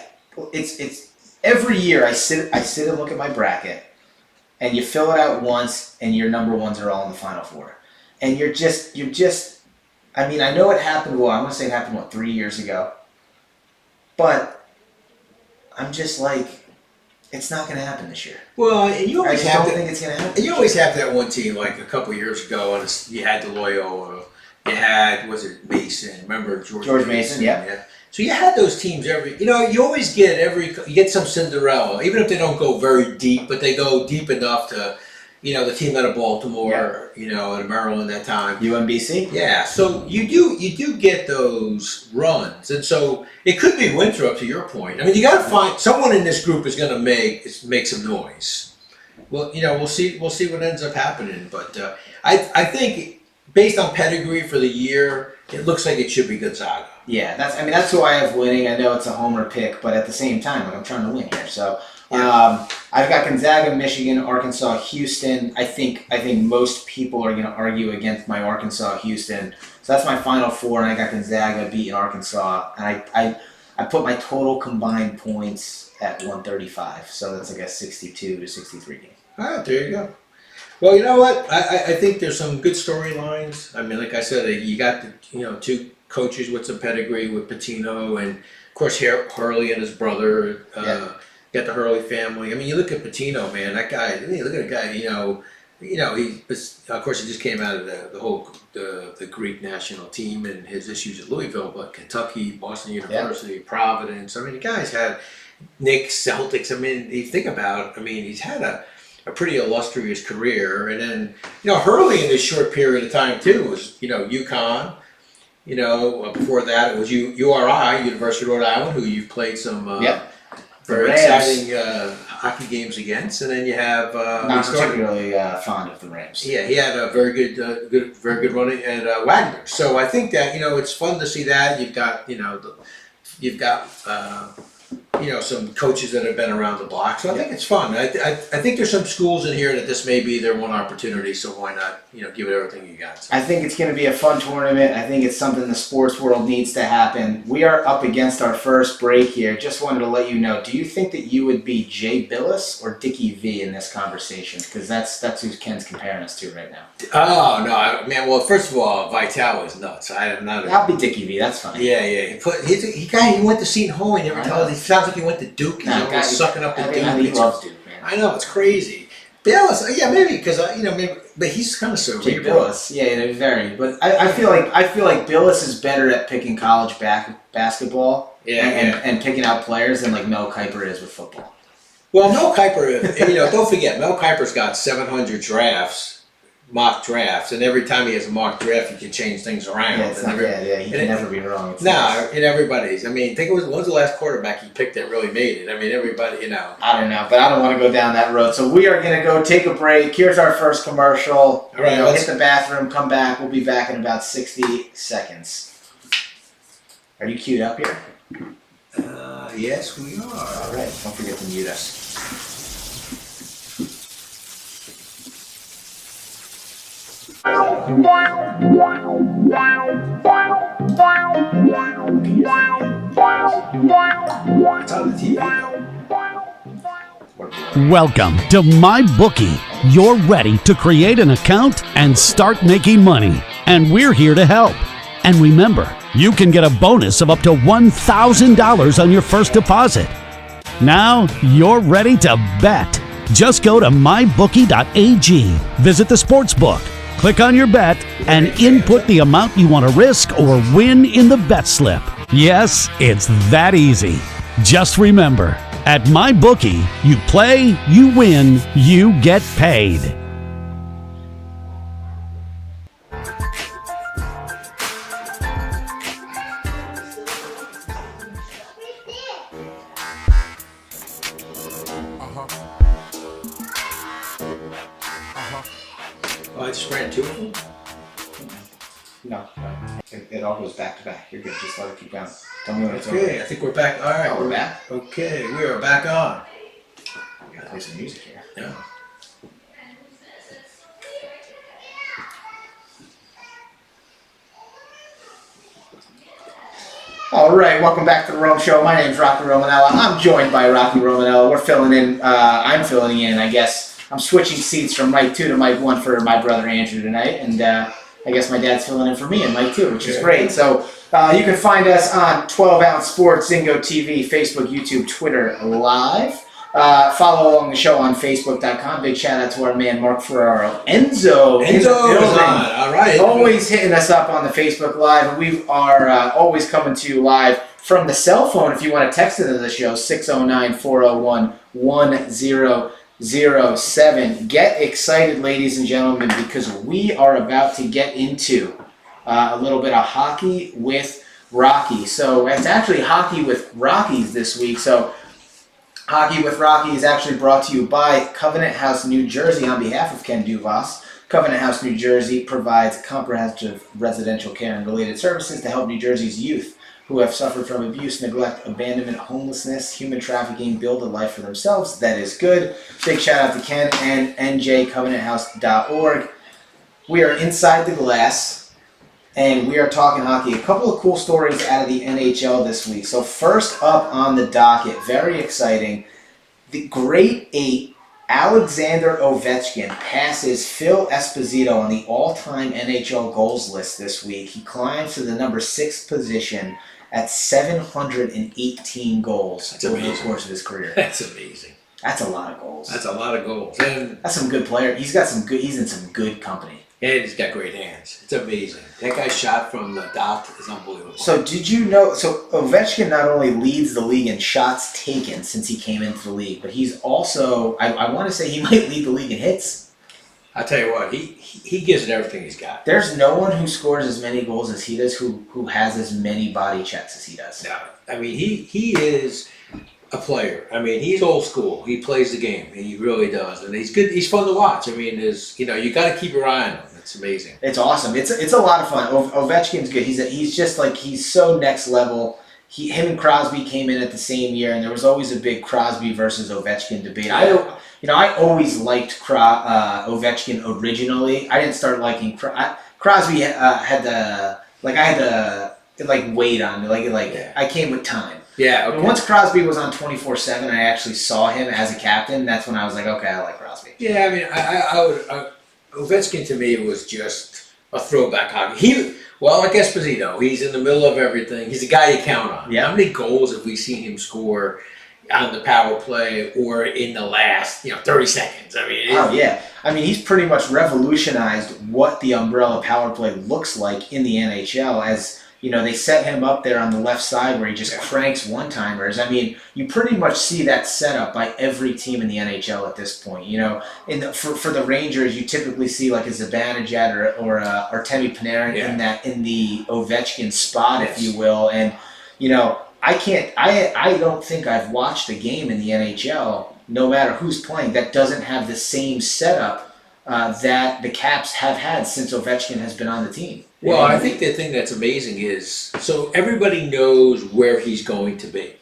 It's every year I sit and look at my bracket, and you fill it out once, and your number ones are all in the Final Four, and you're just. I mean, I know it happened. Well, I'm gonna say it happened 3 years ago, but I'm just like, it's not gonna happen this year.
Well, you always
I don't think it's gonna happen.
You always have that one team like a couple years ago, and you had the Loyola, you had Mason. Remember George Mason?
Yeah.
So you had those teams you always get some Cinderella, even if they don't go very deep, but they go deep enough to, the team out of Baltimore, and Maryland that time.
UMBC?
Yeah, so you do get those runs, and so it could be Winthrop to your point. I mean, you got to find someone in this group is going to make some noise. Well, we'll see what ends up happening, but I think based on pedigree for the year, it looks like it should be Gonzaga.
Yeah, that's who I have winning. I know it's a homer pick, but at the same time, I'm trying to win here. So I've got Gonzaga, Michigan, Arkansas, Houston. I think most people are going to argue against my Arkansas, Houston. So that's my Final Four, and I got Gonzaga beating Arkansas, and I put my total combined points at 135. So that's like a 62 to 63 game.
All right, there you go. Well, you know what? I think there's some good storylines. I mean, like I said, you got the two coaches with some pedigree with Pitino, and of course Hurley and his brother. Got the Hurley family. I mean, you look at Pitino, man. That guy. Look at a guy. He of course he just came out of the Greek national team and his issues at Louisville, but Kentucky, Boston University, Providence. I mean, the guy's had Knicks, Celtics. I mean, you think about it. I mean, he's had a pretty illustrious career, and then Hurley in this short period of time too was UConn. Before that it was URI, University of Rhode Island, who you've played some very exciting hockey games against, and then you have
not particularly fond of the Rams.
Yeah, he had a very good running at Wagner. So I think that it's fun to see that you've got some coaches that have been around the block. So I think it's fun. I think there's some schools in here that this may be their one opportunity. So why not give it everything you got?
I think it's going to be a fun tournament. I think it's something the sports world needs to happen. We are up against our first break here. Just wanted to let you know. Do you think that you would be Jay Billis or Dickie V in this conversation? Because that's who Ken's comparing us to right now.
Oh no, man. Well, first of all, Vital is nuts. I'm not.
I'll be Dickie V. That's fine.
Yeah. He went to Seton Hall. He never tells. He sounds like he went to Duke. He's almost sucking up the Duke.
He loves Duke, man.
I know, it's crazy. Billis, maybe because but he's kind of cerebral.
Jay Billis, very. But I feel like Billis is better at picking college basketball and picking out players than like Mel Kiper is with football.
Well, Mel Kiper, don't forget, Mel Kiper's got 700 mock drafts, and every time he has a mock draft, he can change things around.
Yeah, it's not bad. Yeah, he can never be wrong. It's
No,
nice.
and everybody's. I mean, think when's the last quarterback he picked that really made it? I mean, everybody,
I don't know, but I don't want to go down that road. So we are going to go take a break. Here's our first commercial.
All right,
Hit the bathroom, come back. We'll be back in about 60 seconds. Are you queued up here?
Yes, we are.
All right, don't forget to mute us.
It's on the TV, though.
Welcome to MyBookie. You're ready to create an account and start making money. And we're here to help. And remember, you can get a bonus of up to $1,000 on your first deposit. Now you're ready to bet. Just go to mybookie.ag, visit the sportsbook, click on your bet, and input the amount you want to risk or win in the bet slip. Yes, it's that easy. Just remember, at MyBookie, you play, you win, you get paid.
Oh, I just ran two of them?
No. It all goes back to back. You're good. Just let it keep going. Tell me when it's over.
Okay, I think we're back. All right,
Oh, we're back?
Okay, we are back on.
We gotta play some music here.
Yeah.
All right, welcome back to the Rome Show. My name's Rocky Romanella. I'm joined by Rocky Romanella. We're filling in. I'm filling in, I guess. I'm switching seats from Mike 2 to Mike 1 for my brother Andrew tonight, and I guess my dad's filling in for me and Mike 2, which is great. So you can find us on 12 Ounce Sports, Zingo TV, Facebook, YouTube, Twitter, Live. Follow along the show on Facebook.com. Big shout out to our man Mark Ferraro. Enzo in the
Enzo is
building.
on. All right.
Always hitting us up on the Facebook Live. We are always coming to you live from the cell phone. If you want to text into the show, 609-401-1007. Get excited, ladies and gentlemen, because we are about to get into a little bit of hockey with Rocky. So it's actually hockey with Rockies this week. So Hockey with Rocky is actually brought to you by Covenant House, New Jersey, on behalf of Ken Duvas. Covenant House, New Jersey provides comprehensive residential care and related services to help New Jersey's youth who have suffered from abuse, neglect, abandonment, homelessness, human trafficking, build a life for themselves. That is good. Big shout out to Ken and njcovenanthouse.org. We are inside the glass. And we are talking hockey. A couple of cool stories out of the NHL this week. So first up on the docket, very exciting, the Great Eight, Alexander Ovechkin passes Phil Esposito on the all-time NHL goals list this week. He climbs to the number 6 position at 718 goals over the course of his career.
That's amazing.
That's a lot of goals.
That's a lot of goals. And
That's some good player. He's in some good company.
he's got great hands. It's amazing. That guy's shot from the dot is unbelievable.
So did you know, Ovechkin not only leads the league in shots taken since he came into the league, but he's also, I want to say he might lead the league in hits.
I tell you what, he gives it everything he's got.
There's no one who scores as many goals as he does who has as many body checks as he does.
No, I mean, he is a player. I mean, he's old school. He plays the game, and he really does. And he's good. He's fun to watch. I mean, you got to keep your eye on him. It's amazing.
It's awesome. It's a lot of fun. Ovechkin's good. He's so next level. Him and Crosby came in at the same year, and there was always a big Crosby versus Ovechkin debate. I always liked Ovechkin originally. I didn't start liking Crosby. Had to wait on me. I came with time.
Yeah. Okay.
And once Crosby was on 24/7, I actually saw him as a captain. That's when I was like, okay, I like Crosby.
Yeah, I mean, I would. Ovechkin to me was just a throwback hockey. Like Esposito, he's in the middle of everything. He's a guy you count on.
Yeah.
How many goals have we seen him score on the power play or in the last 30 seconds? I mean,
he's pretty much revolutionized what the umbrella power play looks like in the NHL. As they set him up there on the left side where he just cranks one-timers. I mean, you pretty much see that setup by every team in the NHL at this point. For the Rangers, you typically see like a Zibanejad or Artemi Panarin in the Ovechkin spot, if you will. And I don't think I've watched a game in the NHL, no matter who's playing, that doesn't have the same setup that the Caps have had since Ovechkin has been on the team.
Well, I think the thing that's amazing is, so everybody knows where he's going to be.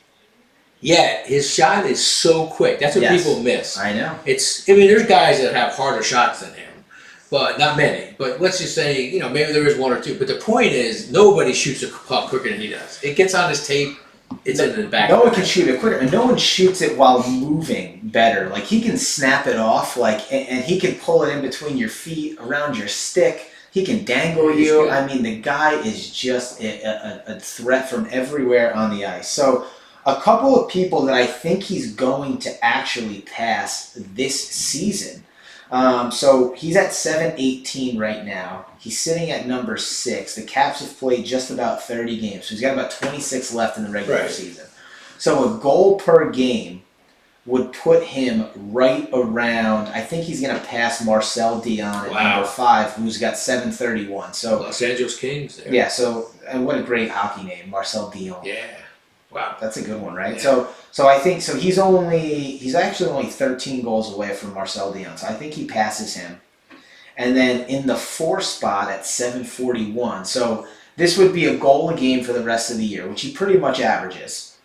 Yet, his shot is so quick. That's what people miss.
I know.
There's guys that have harder shots than him, but not many. But let's just say, maybe there is one or two. But the point is, nobody shoots a puck quicker than he does. It gets on his tape. It's in the back.
No one can shoot it quicker, and no one shoots it while moving better. Like, he can snap it off, and he can pull it in between your feet, around your stick. He can dangle you.
Good.
I mean, the guy is just a threat from everywhere on the ice. So, a couple of people that I think he's going to actually pass this season. So he's at 718 right now. He's sitting at number 6. The Caps have played just about 30 games, so he's got about 26 left in the regular season. So a goal per game would put him right around, I think he's going to pass Marcel Dion at number 5, who's got 731. So
Los Angeles Kings there.
Yeah, and what a great hockey name, Marcel Dion.
Yeah. Wow.
That's a good one, right?
Yeah.
So I think he's actually only 13 goals away from Marcel Dion. So I think he passes him. And then in the 4 spot at 741. So this would be a goal a game for the rest of the year, which he pretty much averages.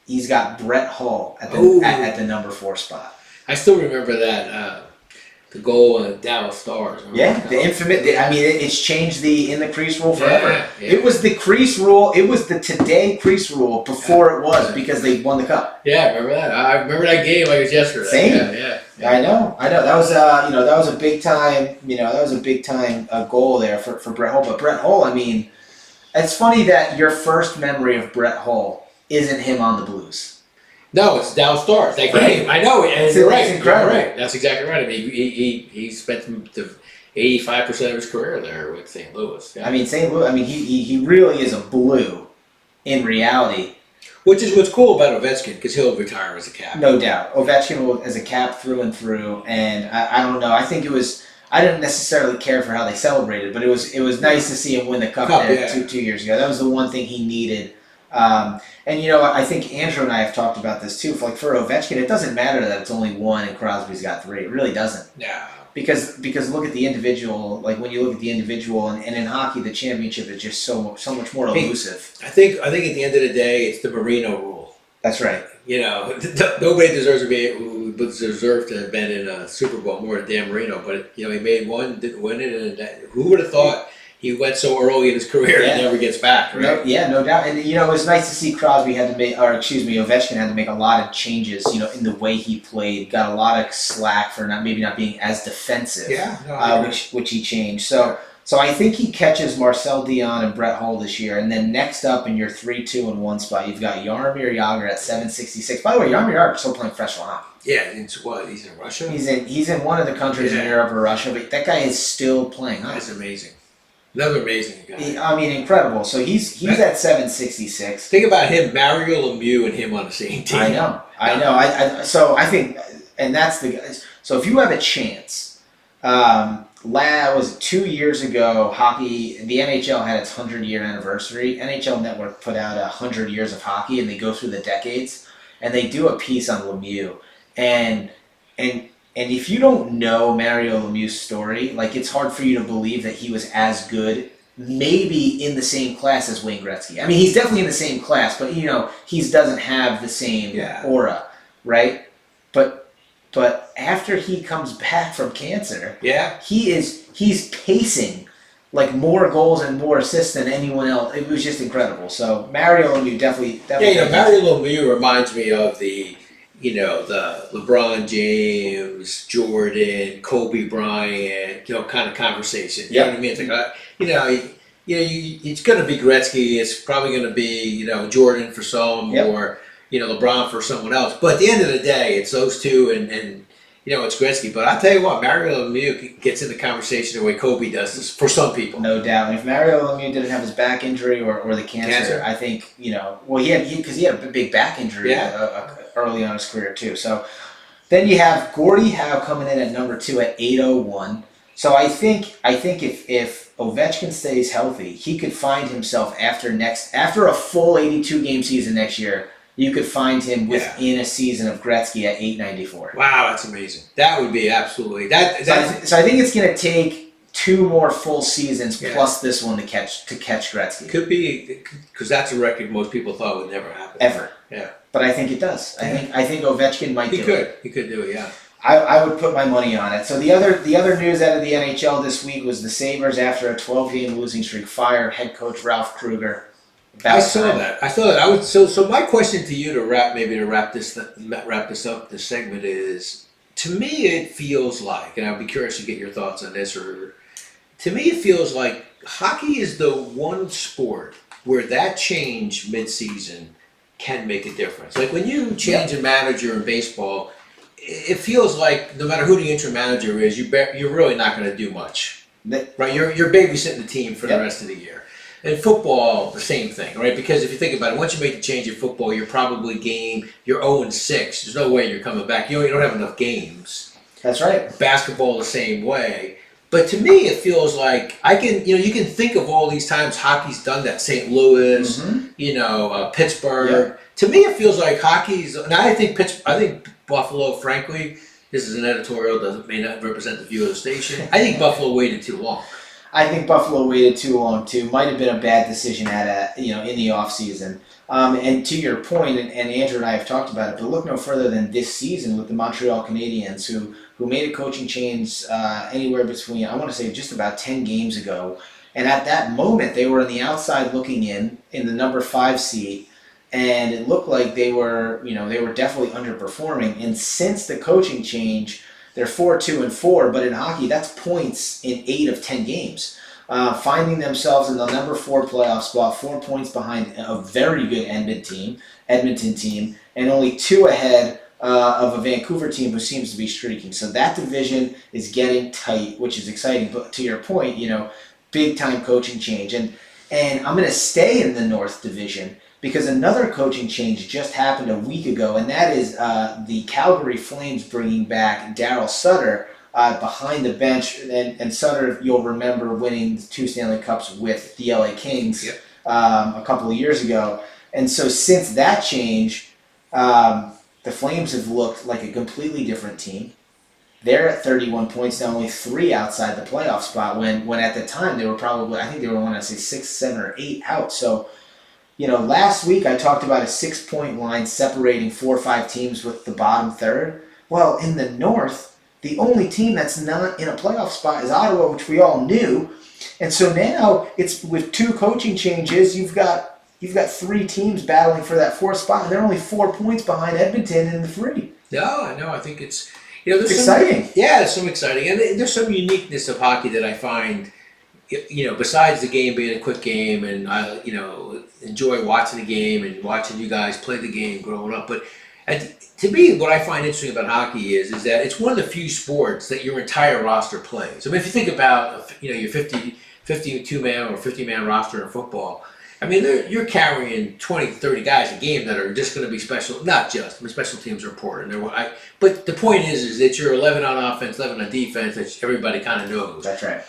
He's got Brett Hull at the number 4 spot.
I still remember that the goal in Dallas Stars.
Yeah, the infamous. It's changed the in the crease rule forever.
Yeah.
It was the crease rule. It was the today crease rule before it was because they won the cup.
Yeah, I remember that. I remember that game like it was yesterday.
Same.
Yeah.
I know. That was that was a big time. That was a big time goal there for Brett Hull. But Brett Hull, it's funny that your first memory of Brett Hull isn't him on the Blues.
No, it's Dallas Stars. That
Right.
game. I know. And
It's
you're right.
incredible.
You're right. That's exactly right. He spent the 85% of his career there with St. Louis. Yeah.
St. Louis. He really is a Blue in reality.
Which is what's cool about Ovechkin, because he'll retire as a Cap.
No doubt. Ovechkin as a Cap through and through, and I don't know. I think it was. I didn't necessarily care for how they celebrated, but it was nice to see him win the cup there 2 years ago. That was the one thing he needed. I think Andrew and I have talked about this too. For Ovechkin, it doesn't matter that it's only 1 and Crosby's got 3. It really doesn't.
No.
Because look at the individual. Like when you look at the individual, and in hockey, the championship is just so much more elusive.
I think at the end of the day, it's the Marino rule.
That's right.
Nobody deserves to have been in a Super Bowl more than Dan Marino. But he made one, didn't win it, and who would have thought he went so early in his career and never gets back, right?
No doubt. And it was nice to see Ovechkin had to make a lot of changes, in the way he played. Got a lot of slack for not being as defensive. Which he changed. So I think he catches Marcel Dion and Brett Hull this year. And then next up in your 3, 2, and 1 spot, you've got Jaromir Jagr at 766. By the way, Jaromir Jagr is still playing professional hockey.
Yeah, he's in Russia?
He's in one of the countries in Europe or Russia, but that guy is still playing hockey.
That's amazing. Another amazing guy.
Incredible. So he's at 766.
Think about him, Mario Lemieux, and him on the same team.
I know. So I think, and that's the guys. So if you have a chance, was 2 years ago, the NHL had its 100-year anniversary. NHL Network put out 100 years of hockey, and they go through the decades, and they do a piece on Lemieux, and if you don't know Mario Lemieux's story, it's hard for you to believe that he was as good, maybe in the same class as Wayne Gretzky. He's definitely in the same class, but he doesn't have the same aura, right? But after he comes back from cancer, he's pacing more goals and more assists than anyone else. It was just incredible. So Mario Lemieux definitely.
Mario Lemieux reminds me of the LeBron James, Jordan, Kobe Bryant, kind of conversation. You know what I mean? It's like, it's going to be Gretzky. It's probably going to be, Jordan for some or, LeBron for someone else. But at the end of the day, it's those two, and it's Gretzky. But I'll tell you what, Mario Lemieux gets in the conversation the way Kobe does this for some people.
No doubt. And if Mario Lemieux didn't have his back injury or the cancer, I think, well, he had a big back injury early on in his career too. So then you have Gordie Howe coming in at number 2 at 801. So I think if Ovechkin stays healthy, he could find himself after a full 82 game season next year. You could find him within a season of Gretzky at 894.
Wow, that's amazing. That would be absolutely that.
So I think it's going to take 2 more full seasons plus this one to catch Gretzky.
Could be because that's a record most people thought would never happen
Ever.
Yeah,
but I think it does. I think Ovechkin might do it.
He could do it. Yeah.
I would put my money on it. So the other news out of the NHL this week was the Sabres, after a 12-game losing streak, fired head coach Ralph Kruger.
I saw that. I would. So my question to you to wrap this up, this segment is, to me it feels like, and I'd be curious to get your thoughts on this. Or to me it feels like hockey is the one sport where that change mid-season can make a difference. Like when you change a manager in baseball, it feels like no matter who the interim manager is, you're really not going to do much, right? You're babysitting the team for the rest of the year. In football, the same thing, right? Because if you think about it, once you make the change in football, you're probably you're 0-6. There's no way you're coming back. You don't have enough games.
That's right.
Basketball the same way. But to me, it feels like you can think of all these times hockey's done that. St. Louis, Pittsburgh.
Yeah.
To me, it feels like hockey's. And I think Buffalo, frankly, this is an editorial, may not represent the view of the station. I think Buffalo waited too long.
I think Buffalo waited too long too. Might have been a bad decision in the off season. And to your point, and Andrew and I have talked about it, but look no further than this season with the Montreal Canadiens, who made a coaching change anywhere between, I want to say, just about 10 games ago. And at that moment, they were on the outside looking in the number 5 seed, and it looked like they were definitely underperforming. And since the coaching change, they're 4-2-4, but in hockey, that's points in 8 of 10 games. Finding themselves in the number 4 playoff spot, 4 points behind a very good Edmonton team, and only 2 ahead of a Vancouver team who seems to be streaking. So that division is getting tight, which is exciting. But to your point, big time coaching change, and I'm going to stay in the North Division, because another coaching change just happened a week ago, and that is the Calgary Flames bringing back Daryl Sutter behind the bench. And Sutter, you'll remember, winning 2 Stanley Cups with the LA Kings a couple of years ago. And so since that change, the Flames have looked like a completely different team. They're at 31 points, now only 3 outside the playoff spot, when at the time they were probably, I think they were, I want to say, 6, 7, or 8 out. So, last week I talked about a 6-point line separating 4 or 5 teams with the bottom third. Well, in the North, the only team that's not in a playoff spot is Ottawa, which we all knew. And so now it's with 2 coaching changes, you've got 3 teams battling for that 4th spot, and they're only 4 points behind Edmonton in the 3.
No, I know. I think it's
it's exciting.
There's some exciting, and there's some uniqueness of hockey that I find. Besides the game being a quick game, and I, enjoy watching the game and watching you guys play the game growing up. But to me, what I find interesting about hockey is that it's one of the few sports that your entire roster plays. I mean, if you think about, your 52-man or 50-man roster in football, I mean, you're carrying 20, 30 guys a game that are just going to be special. Not just. I mean, special teams are important. But the point is that you're 11 on offense, 11 on defense, that everybody kind of knows.
That's right.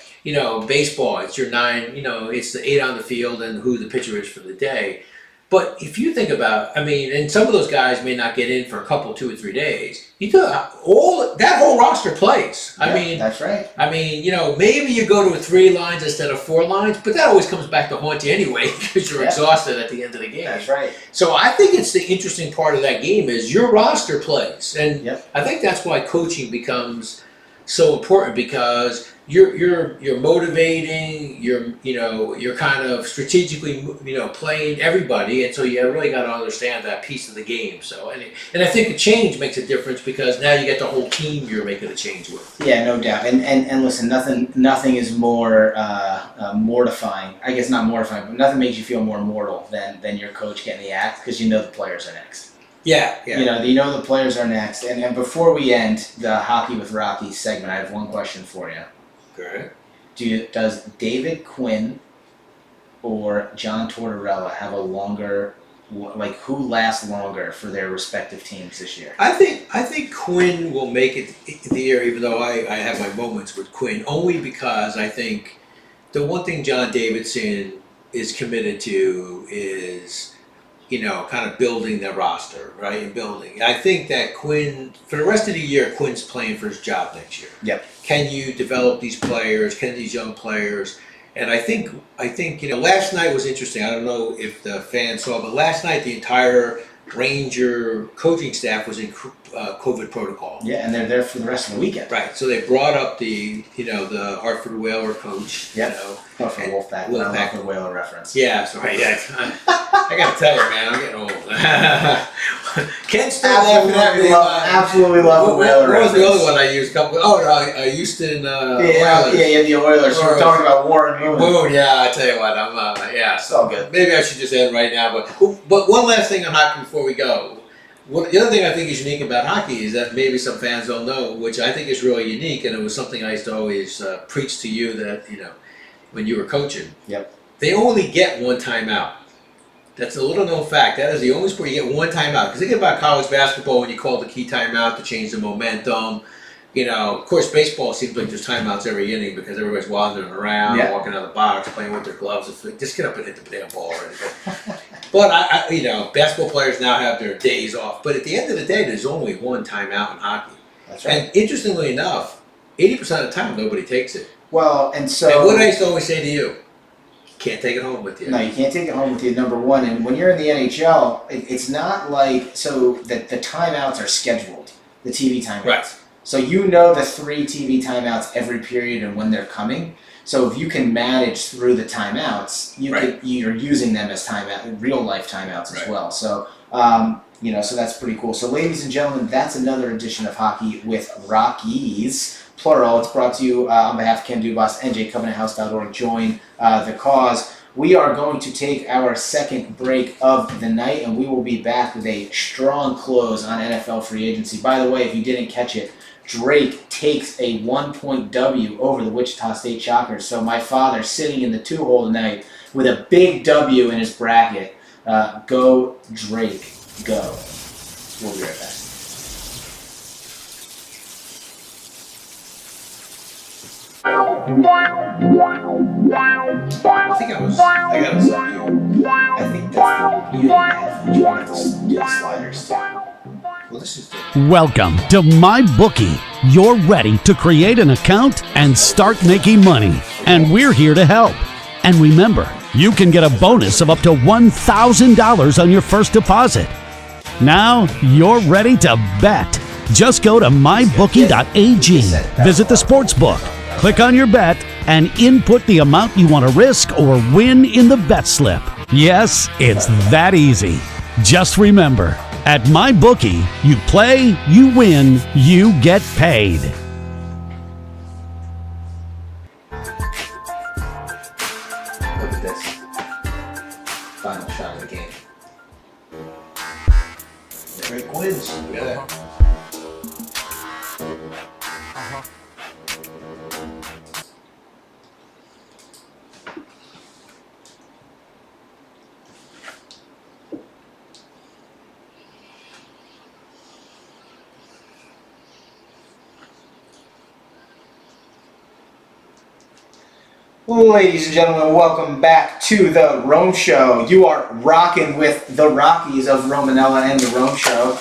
Baseball, it's your 9, it's the 8 on the field and who the pitcher is for the day. But if you think about, and some of those guys may not get in for a couple, 2 or 3 days. That whole roster plays.
That's right.
Maybe you go to 3 lines instead of 4 lines, but that always comes back to haunt you anyway because you're exhausted at the end of the game.
That's right.
So I think it's the interesting part of that game is your roster plays, and I think that's why coaching becomes so important, because you're motivating, you're kind of strategically playing everybody, and so you really got to understand that piece of the game. So and I think the change makes a difference because now you get the whole team you're making a change with.
Yeah, no doubt. And listen, nothing is more mortifying. I guess not mortifying, but nothing makes you feel more mortal than your coach getting the axe, because the players are next.
Yeah.
You know the players are next. And before we end the Hockey with Rocky segment, I have one question for you.
Good.
Does David Quinn or John Tortorella have a longer, like who lasts longer for their respective teams this year?
I think Quinn will make it the year, even though I have my moments with Quinn, only because I think the one thing John Davidson is committed to is, kind of building the roster, right? And building. I think that Quinn, for the rest of the year, Quinn's playing for his job next year.
Yep.
Can you develop these players? Can these young players? And I think last night was interesting. I don't know if the fans saw, but last night the entire Ranger coaching staff was in COVID protocol.
Yeah, and they're there for the rest of the weekend.
Right. So they brought up the Hartford Whaler coach.
Yep. Oh, for Wolfpack.
Wolfpack.
The Whaler reference.
Yeah, sorry. Yeah. I gotta tell you, man, I'm getting old. Ken still
absolutely love the Whaler
What was
reference.
the other one I used? Houston. Oilers.
Yeah, the Oilers. We're talking about Warren Moon.
Moon, yeah, I tell you what,
It's all good.
Maybe I should just end right now, but one last thing on hockey before we go. The other thing I think is unique about hockey is that maybe some fans don't know, which I think is really unique, and it was something I used to always preach to you that, when you were coaching.
Yep.
They only get one timeout. That's a little known fact. That is the only sport you get one timeout. Because think about college basketball when you call the key timeout to change the momentum. Of course, baseball seems like there's timeouts every inning because everybody's wandering around, walking out of the box, playing with their gloves. It's like, just get up and hit the damn ball already. But basketball players now have their days off. But at the end of the day, there's only one timeout in hockey.
That's right.
And interestingly enough, 80% of the time nobody takes it.
Well, and so.
And what I used to always say to you, can't take it home with you.
No, you can't take it home with you, number one. And when you're in the NHL, it's not like so that the timeouts are scheduled, the TV timeouts.
Right.
So you know the 3 TV timeouts every period and when they're coming. So if you can manage through the timeouts, you're using them as real life timeouts as well. So so that's pretty cool. So ladies and gentlemen, that's another edition of Hockey with Rockies, plural. It's brought to you on behalf of Ken Dubas, njcovenanthouse.org. Join the cause. We are going to take our second break of the night, and we will be back with a strong close on NFL free agency. By the way, if you didn't catch it, Drake takes a 1-point W over the Wichita State Shockers. So my father sitting in the 2-hole tonight with a big W in his bracket. Go Drake, go. We'll be right back.
I got to send you.
I think that's you have to do the sliders too.
Well, this is
Welcome to MyBookie. You're ready to create an account and start making money. And we're here to help. And remember, you can get a bonus of up to $1,000 on your first deposit. Now you're ready to bet. Just go to mybookie.ag, visit the sports book, click on your bet, and input the amount you want to risk or win in the bet slip. Yes, it's that easy. Just remember, at MyBookie, you play, you win, you get paid.
Look at this. Final shot of the game.
Drake wins. Look at that.
Ladies and gentlemen, welcome back to the Rome Show. You are rocking with the Rockies of Romanella and the Rome Show.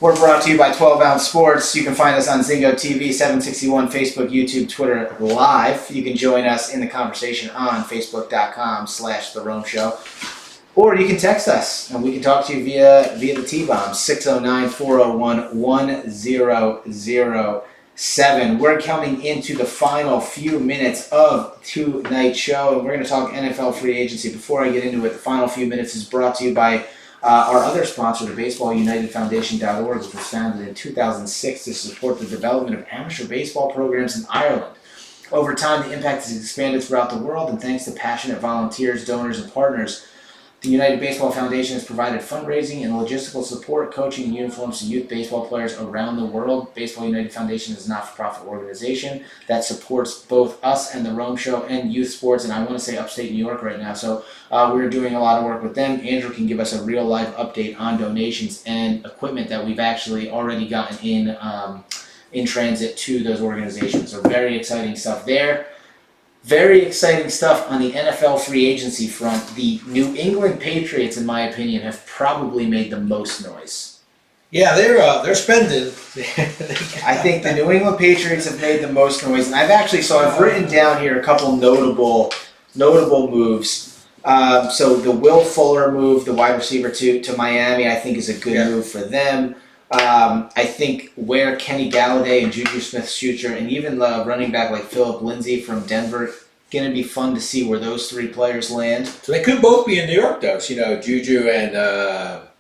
We're brought to you by 12 Ounce Sports. You can find us on Zingo TV, 761, Facebook, YouTube, Twitter, Live. You can join us in the conversation on Facebook.com/The Rome Show. Or you can text us, and we can talk to you via the T-Bomb, 609-401-1007. We're coming into the final few minutes of tonight's show, and we're going to talk NFL free agency. Before I get into it, the final few minutes is brought to you by our other sponsor, the BaseballUnitedFoundation.org, which was founded in 2006 to support the development of amateur baseball programs in Ireland. Over time, the impact has expanded throughout the world, and thanks to passionate volunteers, donors, and partners, The United Baseball Foundation has provided fundraising and logistical support, coaching, and uniforms to youth baseball players around the world. Baseball United Foundation is a not-for-profit organization that supports both us and the Rome Show and youth sports, and I want to say upstate New York right now. So we're doing a lot of work with them. Andrew can give us a real live update on donations and equipment that we've actually already gotten in transit to those organizations. So very exciting stuff there. Very exciting stuff on the NFL free agency front. The New England Patriots, in my opinion, have probably made the most noise.
Yeah, they're spending.
I think the New England Patriots have made the most noise, and I've written down here a couple notable moves. So the Will Fuller move, the wide receiver to Miami, I think is a good move for them. I think where Kenny Galladay and Juju Smith-Schuster and even the running back like Philip Lindsay from Denver, going to be fun to see where those three players land.
So they could both be in New York, though. So, Juju and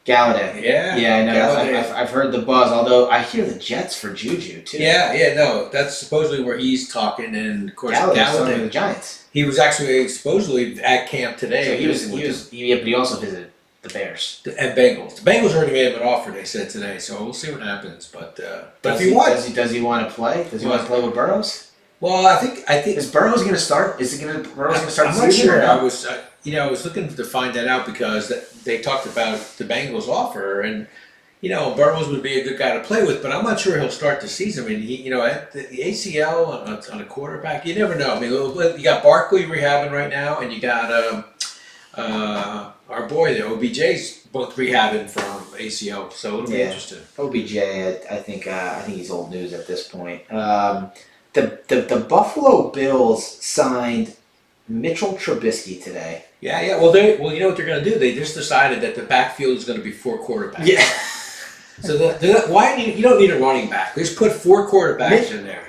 Galladay.
Yeah,
I know.
Galladay.
I've heard the buzz, although I hear the Jets for Juju too.
No, that's supposedly where he's talking, and of course
Galladay's talking to the
Galladay.
Giants.
He was actually supposedly at camp today.
So but he also visited the Bears.
And Bengals. The Bengals already made him an offer, they said today, so we'll see what happens. But if he wants,
does he want to play? Does he want to play with Burrows?
well, I think
Is Burrows going to start? Burrows going to start?
I'm
the
not
season or
sure.
no?
I was looking to find that out because they talked about the Bengals offer, and Burrows would be a good guy to play with, but I'm not sure he'll start the season. I mean, at the ACL on a quarterback, you never know. I mean, you got Barkley rehabbing right now, and you got our boy there, OBJ's both rehabbing from ACL, so it'll be interesting.
OBJ, I think he's old news at this point. The Buffalo Bills signed Mitchell Trubisky today.
Yeah. Well, you know what they're going to do? They just decided that the backfield is going to be 4 quarterbacks.
Yeah.
So why you don't need a running back? Just put 4 quarterbacks in there.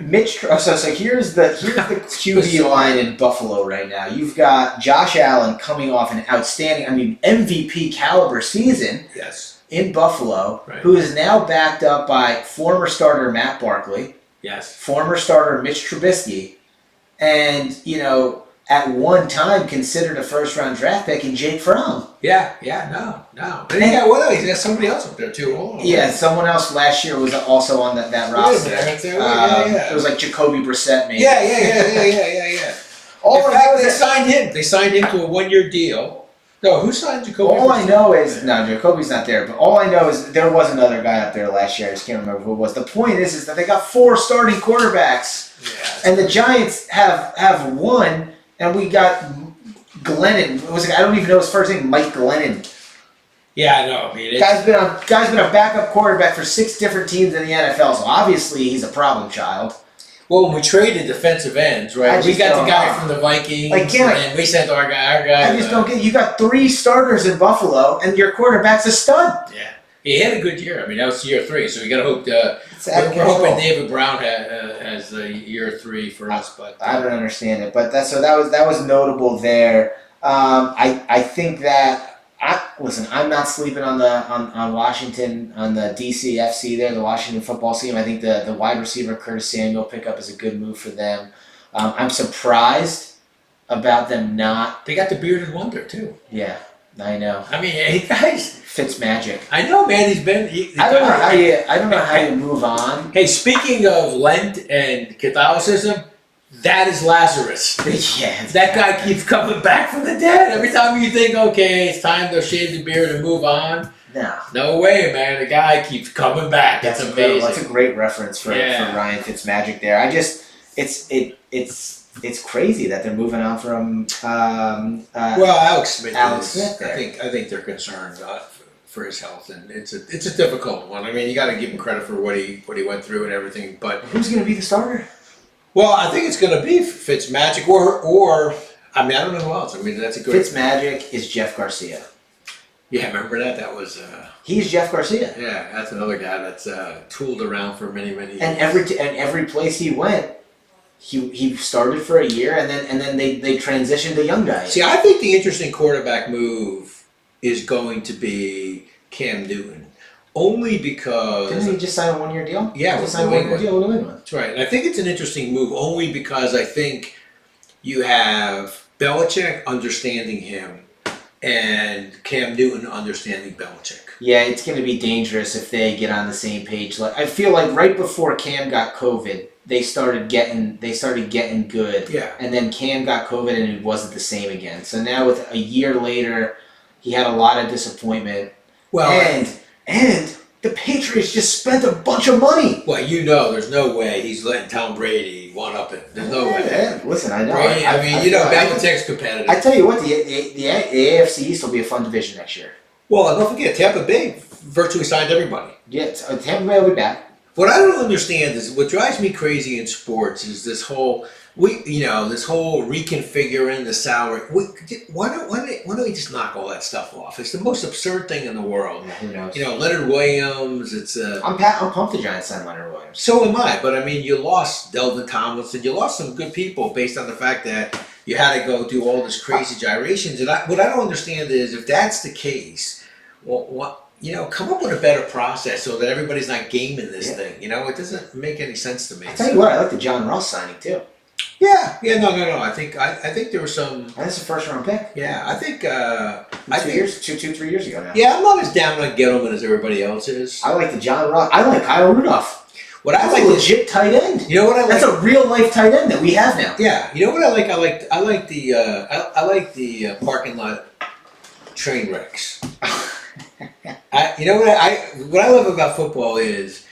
So here's the QB line in Buffalo right now. You've got Josh Allen coming off an outstanding, MVP caliber season.
Yes.
In Buffalo,
Right.
who is now backed up by former starter Matt Barkley,
Yes.
former starter Mitch Trubisky, and at one time considered a first-round draft pick in Jake Fromm.
Yeah. No. And he's got somebody else up there too. Hold on.
Yeah, someone else last year was also on that roster.
Yeah.
It was like Jacoby Brissett, maybe.
Yeah.
All
In fact, they signed him. They signed him to a 1-year deal. No, who signed Jacoby?
All I know is Jacoby's not there, but all I know is there was another guy up there last year. I just can't remember who it was. The point is that they got 4 starting quarterbacks, and the Giants have 1, and we got Glennon. I don't even know his first name. Mike Glennon.
Yeah, I know. I mean,
Guy's been a backup quarterback for 6 different teams in the NFL, so obviously he's a problem child.
well, when we traded defensive ends, right? We got the guy from the Vikings, and we sent our guy.
I just don't get. You got 3 starters in Buffalo, and your quarterback's a stud.
Yeah, he had a good year. I mean, that was year 3, so we got to hope. We're hoping David Brown has the year 3 for us, but
I don't understand it, but that was notable there. I think that. Listen, I'm not sleeping on Washington, on the DCFC there, the Washington football team. I think the wide receiver Curtis Samuel pickup is a good move for them. I'm surprised about them not.
they got the bearded wonder too.
Yeah, I know.
I mean, hey guys,
Fitz magic.
I know, man. He's been.
I don't know how you move on.
Hey, speaking of Lent and Catholicism, that is Lazarus.
Yeah,
That guy keeps coming back from the dead. Every time you think, okay, it's time to shave the beard and move on. No way, man. The guy keeps coming back. That's amazing.
That's a great reference for Ryan Fitzmagic there. It's crazy that they're moving on from
Well, Alex Smith.
There.
I think they're concerned for his health, and it's a difficult one. I mean, you got to give him credit for what he went through and everything. But
who's going to be the starter?
well, I think it's going to be Fitzmagic or I mean, I don't know who else. I mean, that's a good.
Fitzmagic is Jeff Garcia.
Yeah, remember that? That was.
He's Jeff Garcia.
Yeah, that's another guy that's tooled around for many years.
And every place he went, he started for a year, and then they transitioned a young guy.
See, I think the interesting quarterback move is going to be Cam Newton. Only because...
Didn't he just sign a 1-year deal?
Yeah,
with New England.
That's right. And I think it's an interesting move only because I think you have Belichick understanding him and Cam Newton understanding Belichick.
Yeah, it's going to be dangerous if they get on the same page. Like I feel like right before Cam got COVID, they started getting good.
Yeah.
And then Cam got COVID and it wasn't the same again. So now with a year later, he had a lot of disappointment.
Well,
And the Patriots just spent a bunch of money.
there's no way he's letting Tom Brady one up it. There's no way.
Yeah, listen, I know.
Brady, Belichick's competitive.
I tell you what, the AFC East will be a fun division next year.
Well, don't forget, Tampa Bay virtually signed everybody.
Yeah, Tampa Bay will be back.
What I don't understand is what drives me crazy in sports is this whole reconfiguring the salary. Why don't we just knock all that stuff off? It's the most absurd thing in the world.
Yeah, who knows?
Leonard Williams.
I'm pumped the Giants signed Leonard Williams.
So am I, but I mean, you lost Delvin Tomlinson. You lost some good people based on the fact that you had to go do all this crazy gyrations. And what I don't understand is if that's the case, come up with a better process so that everybody's not gaming this thing. It doesn't make any sense to me.
I tell you what, I like the John Ross signing too.
Yeah, no. I think there was some.
That's a first round pick.
Yeah, I think.
3 years ago now.
Yeah, I'm not as down on Gettleman as everybody else is.
I like the John Ross. I like Kyle Rudolph.
What I
That's
like
a
is
legit tight end.
You know what I like?
That's a real life tight end that we have now.
Yeah, you know what I like? I like the parking lot train wrecks. What I love about football is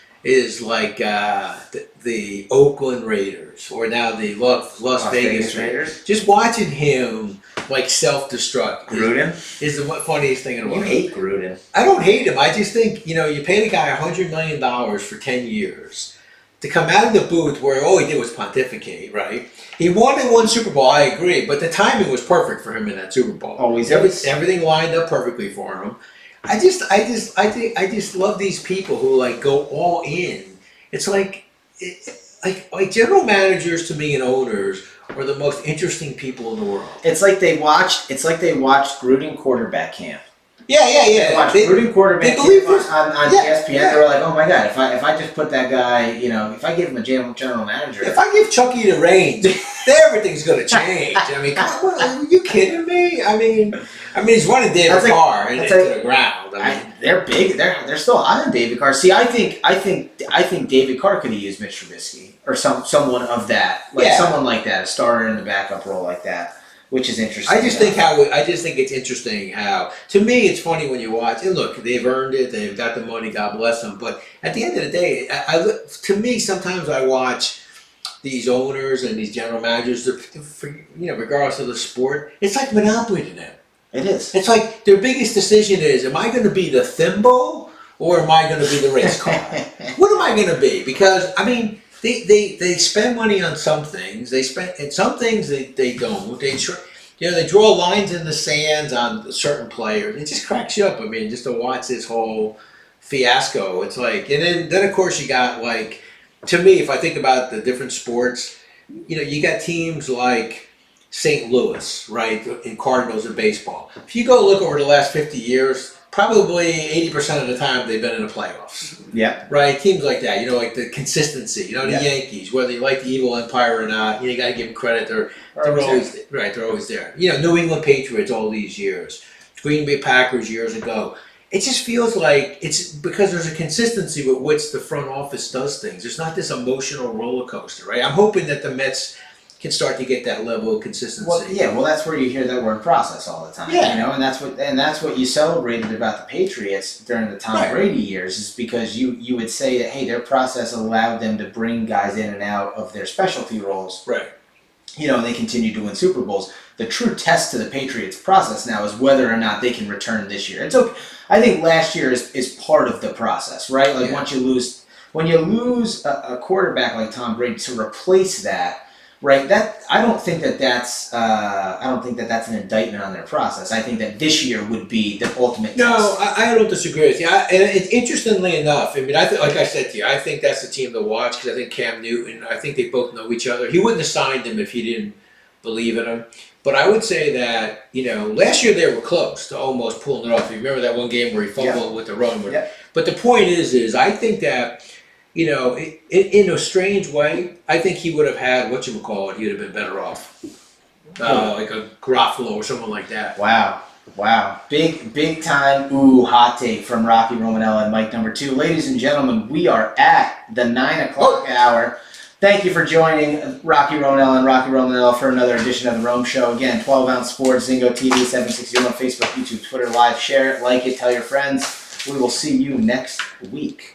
like the Oakland Raiders or now the Las Vegas Raiders. Just watching him like self-destruct
Gruden
is the funniest thing in the
You
world.
hate Gruden.
I don't hate him. I just think you pay the guy $100 million for 10 years to come out of the booth where all he did was pontificate. Right? He won in one Super Bowl. I agree, but the timing was perfect for him in that Super Bowl.
Always is.
Everything lined up perfectly for him. I just love these people who like go all in. It's like general managers to me and owners are the most interesting people in the world.
It's like they watched Gruden quarterback camp.
Yeah.
They watched Gruden quarterback
believe
camp
this.
on ESPN.
Yeah.
They were like, oh my god, if I just put that guy, if I give him a general manager.
If I give Chucky the reins, everything's gonna change. I mean, come on, are you kidding me? I mean, he's running David Carr into the ground.
They're big. They're still high on David Carr. See, I think David Carr could have used Mitch Trubisky or someone of that, someone like that, a starter in the backup role like that, which is interesting.
I just think it's interesting how, to me, it's funny when you watch. And look, they've earned it. They've got the money. God bless them. But at the end of the day, to me, sometimes I watch these owners and these general managers. Regardless of the sport, it's like Monopoly to them.
It is.
It's like their biggest decision is: am I going to be the thimble or am I going to be the race car? What am I going to be? Because I mean, they spend money on some things. And some things they don't. They draw lines in the sands on certain players. It just cracks you up. I mean, just to watch this whole fiasco. It's like, and then of course you got like, to me, if I think about the different sports, you got teams like St. Louis, right, in Cardinals in baseball. If you go look over the last 50 years, probably 80% of the time they've been in the playoffs.
Yeah.
Right, teams like that, like the consistency. The
Yeah.
Yankees, whether you like the evil empire or not, you got to give them credit. They're always right. They're always there. New England Patriots all these years, Green Bay Packers years ago. It just feels like it's because there's a consistency with which the front office does things. It's not this emotional roller coaster, right? I'm hoping that the Mets can start to get that level of consistency.
Well, that's where you hear that word process all the time.
Yeah.
And that's what you celebrated about the Patriots during the Tom Brady years, is because you would say that, hey, their process allowed them to bring guys in and out of their specialty roles.
Right.
And they continue to win Super Bowls. The true test to the Patriots process now is whether or not they can return this year. It's okay. I think last year is part of the process, right? Like when you lose a quarterback like Tom Brady to replace that, right? I don't think that's an indictment on their process. I think that this year would be the ultimate
No,
test.
I don't disagree with you. Interestingly enough, I mean, like I said to you, I think that's the team to watch because I think Cam Newton, I think they both know each other. He wouldn't have signed him if he didn't believe in him. But I would say that, last year they were close to almost pulling it off. You remember that one game where he fumbled with the run? But the point is I think that, in a strange way, I think he would have had, he would have been better off. Like a Garofalo or someone like that.
Wow. Wow. Big time, hot take from Rocky Romanella and Mike number 2. Ladies and gentlemen, we are at the 9 o'clock hour. Thank you for joining Rocky Romanella and Rocky Romanella for another edition of the Rome Show. Again, 12 Ounce Sports, Zingo TV, 760 on Facebook, YouTube, Twitter Live. Share it, like it, tell your friends. We will see you next week.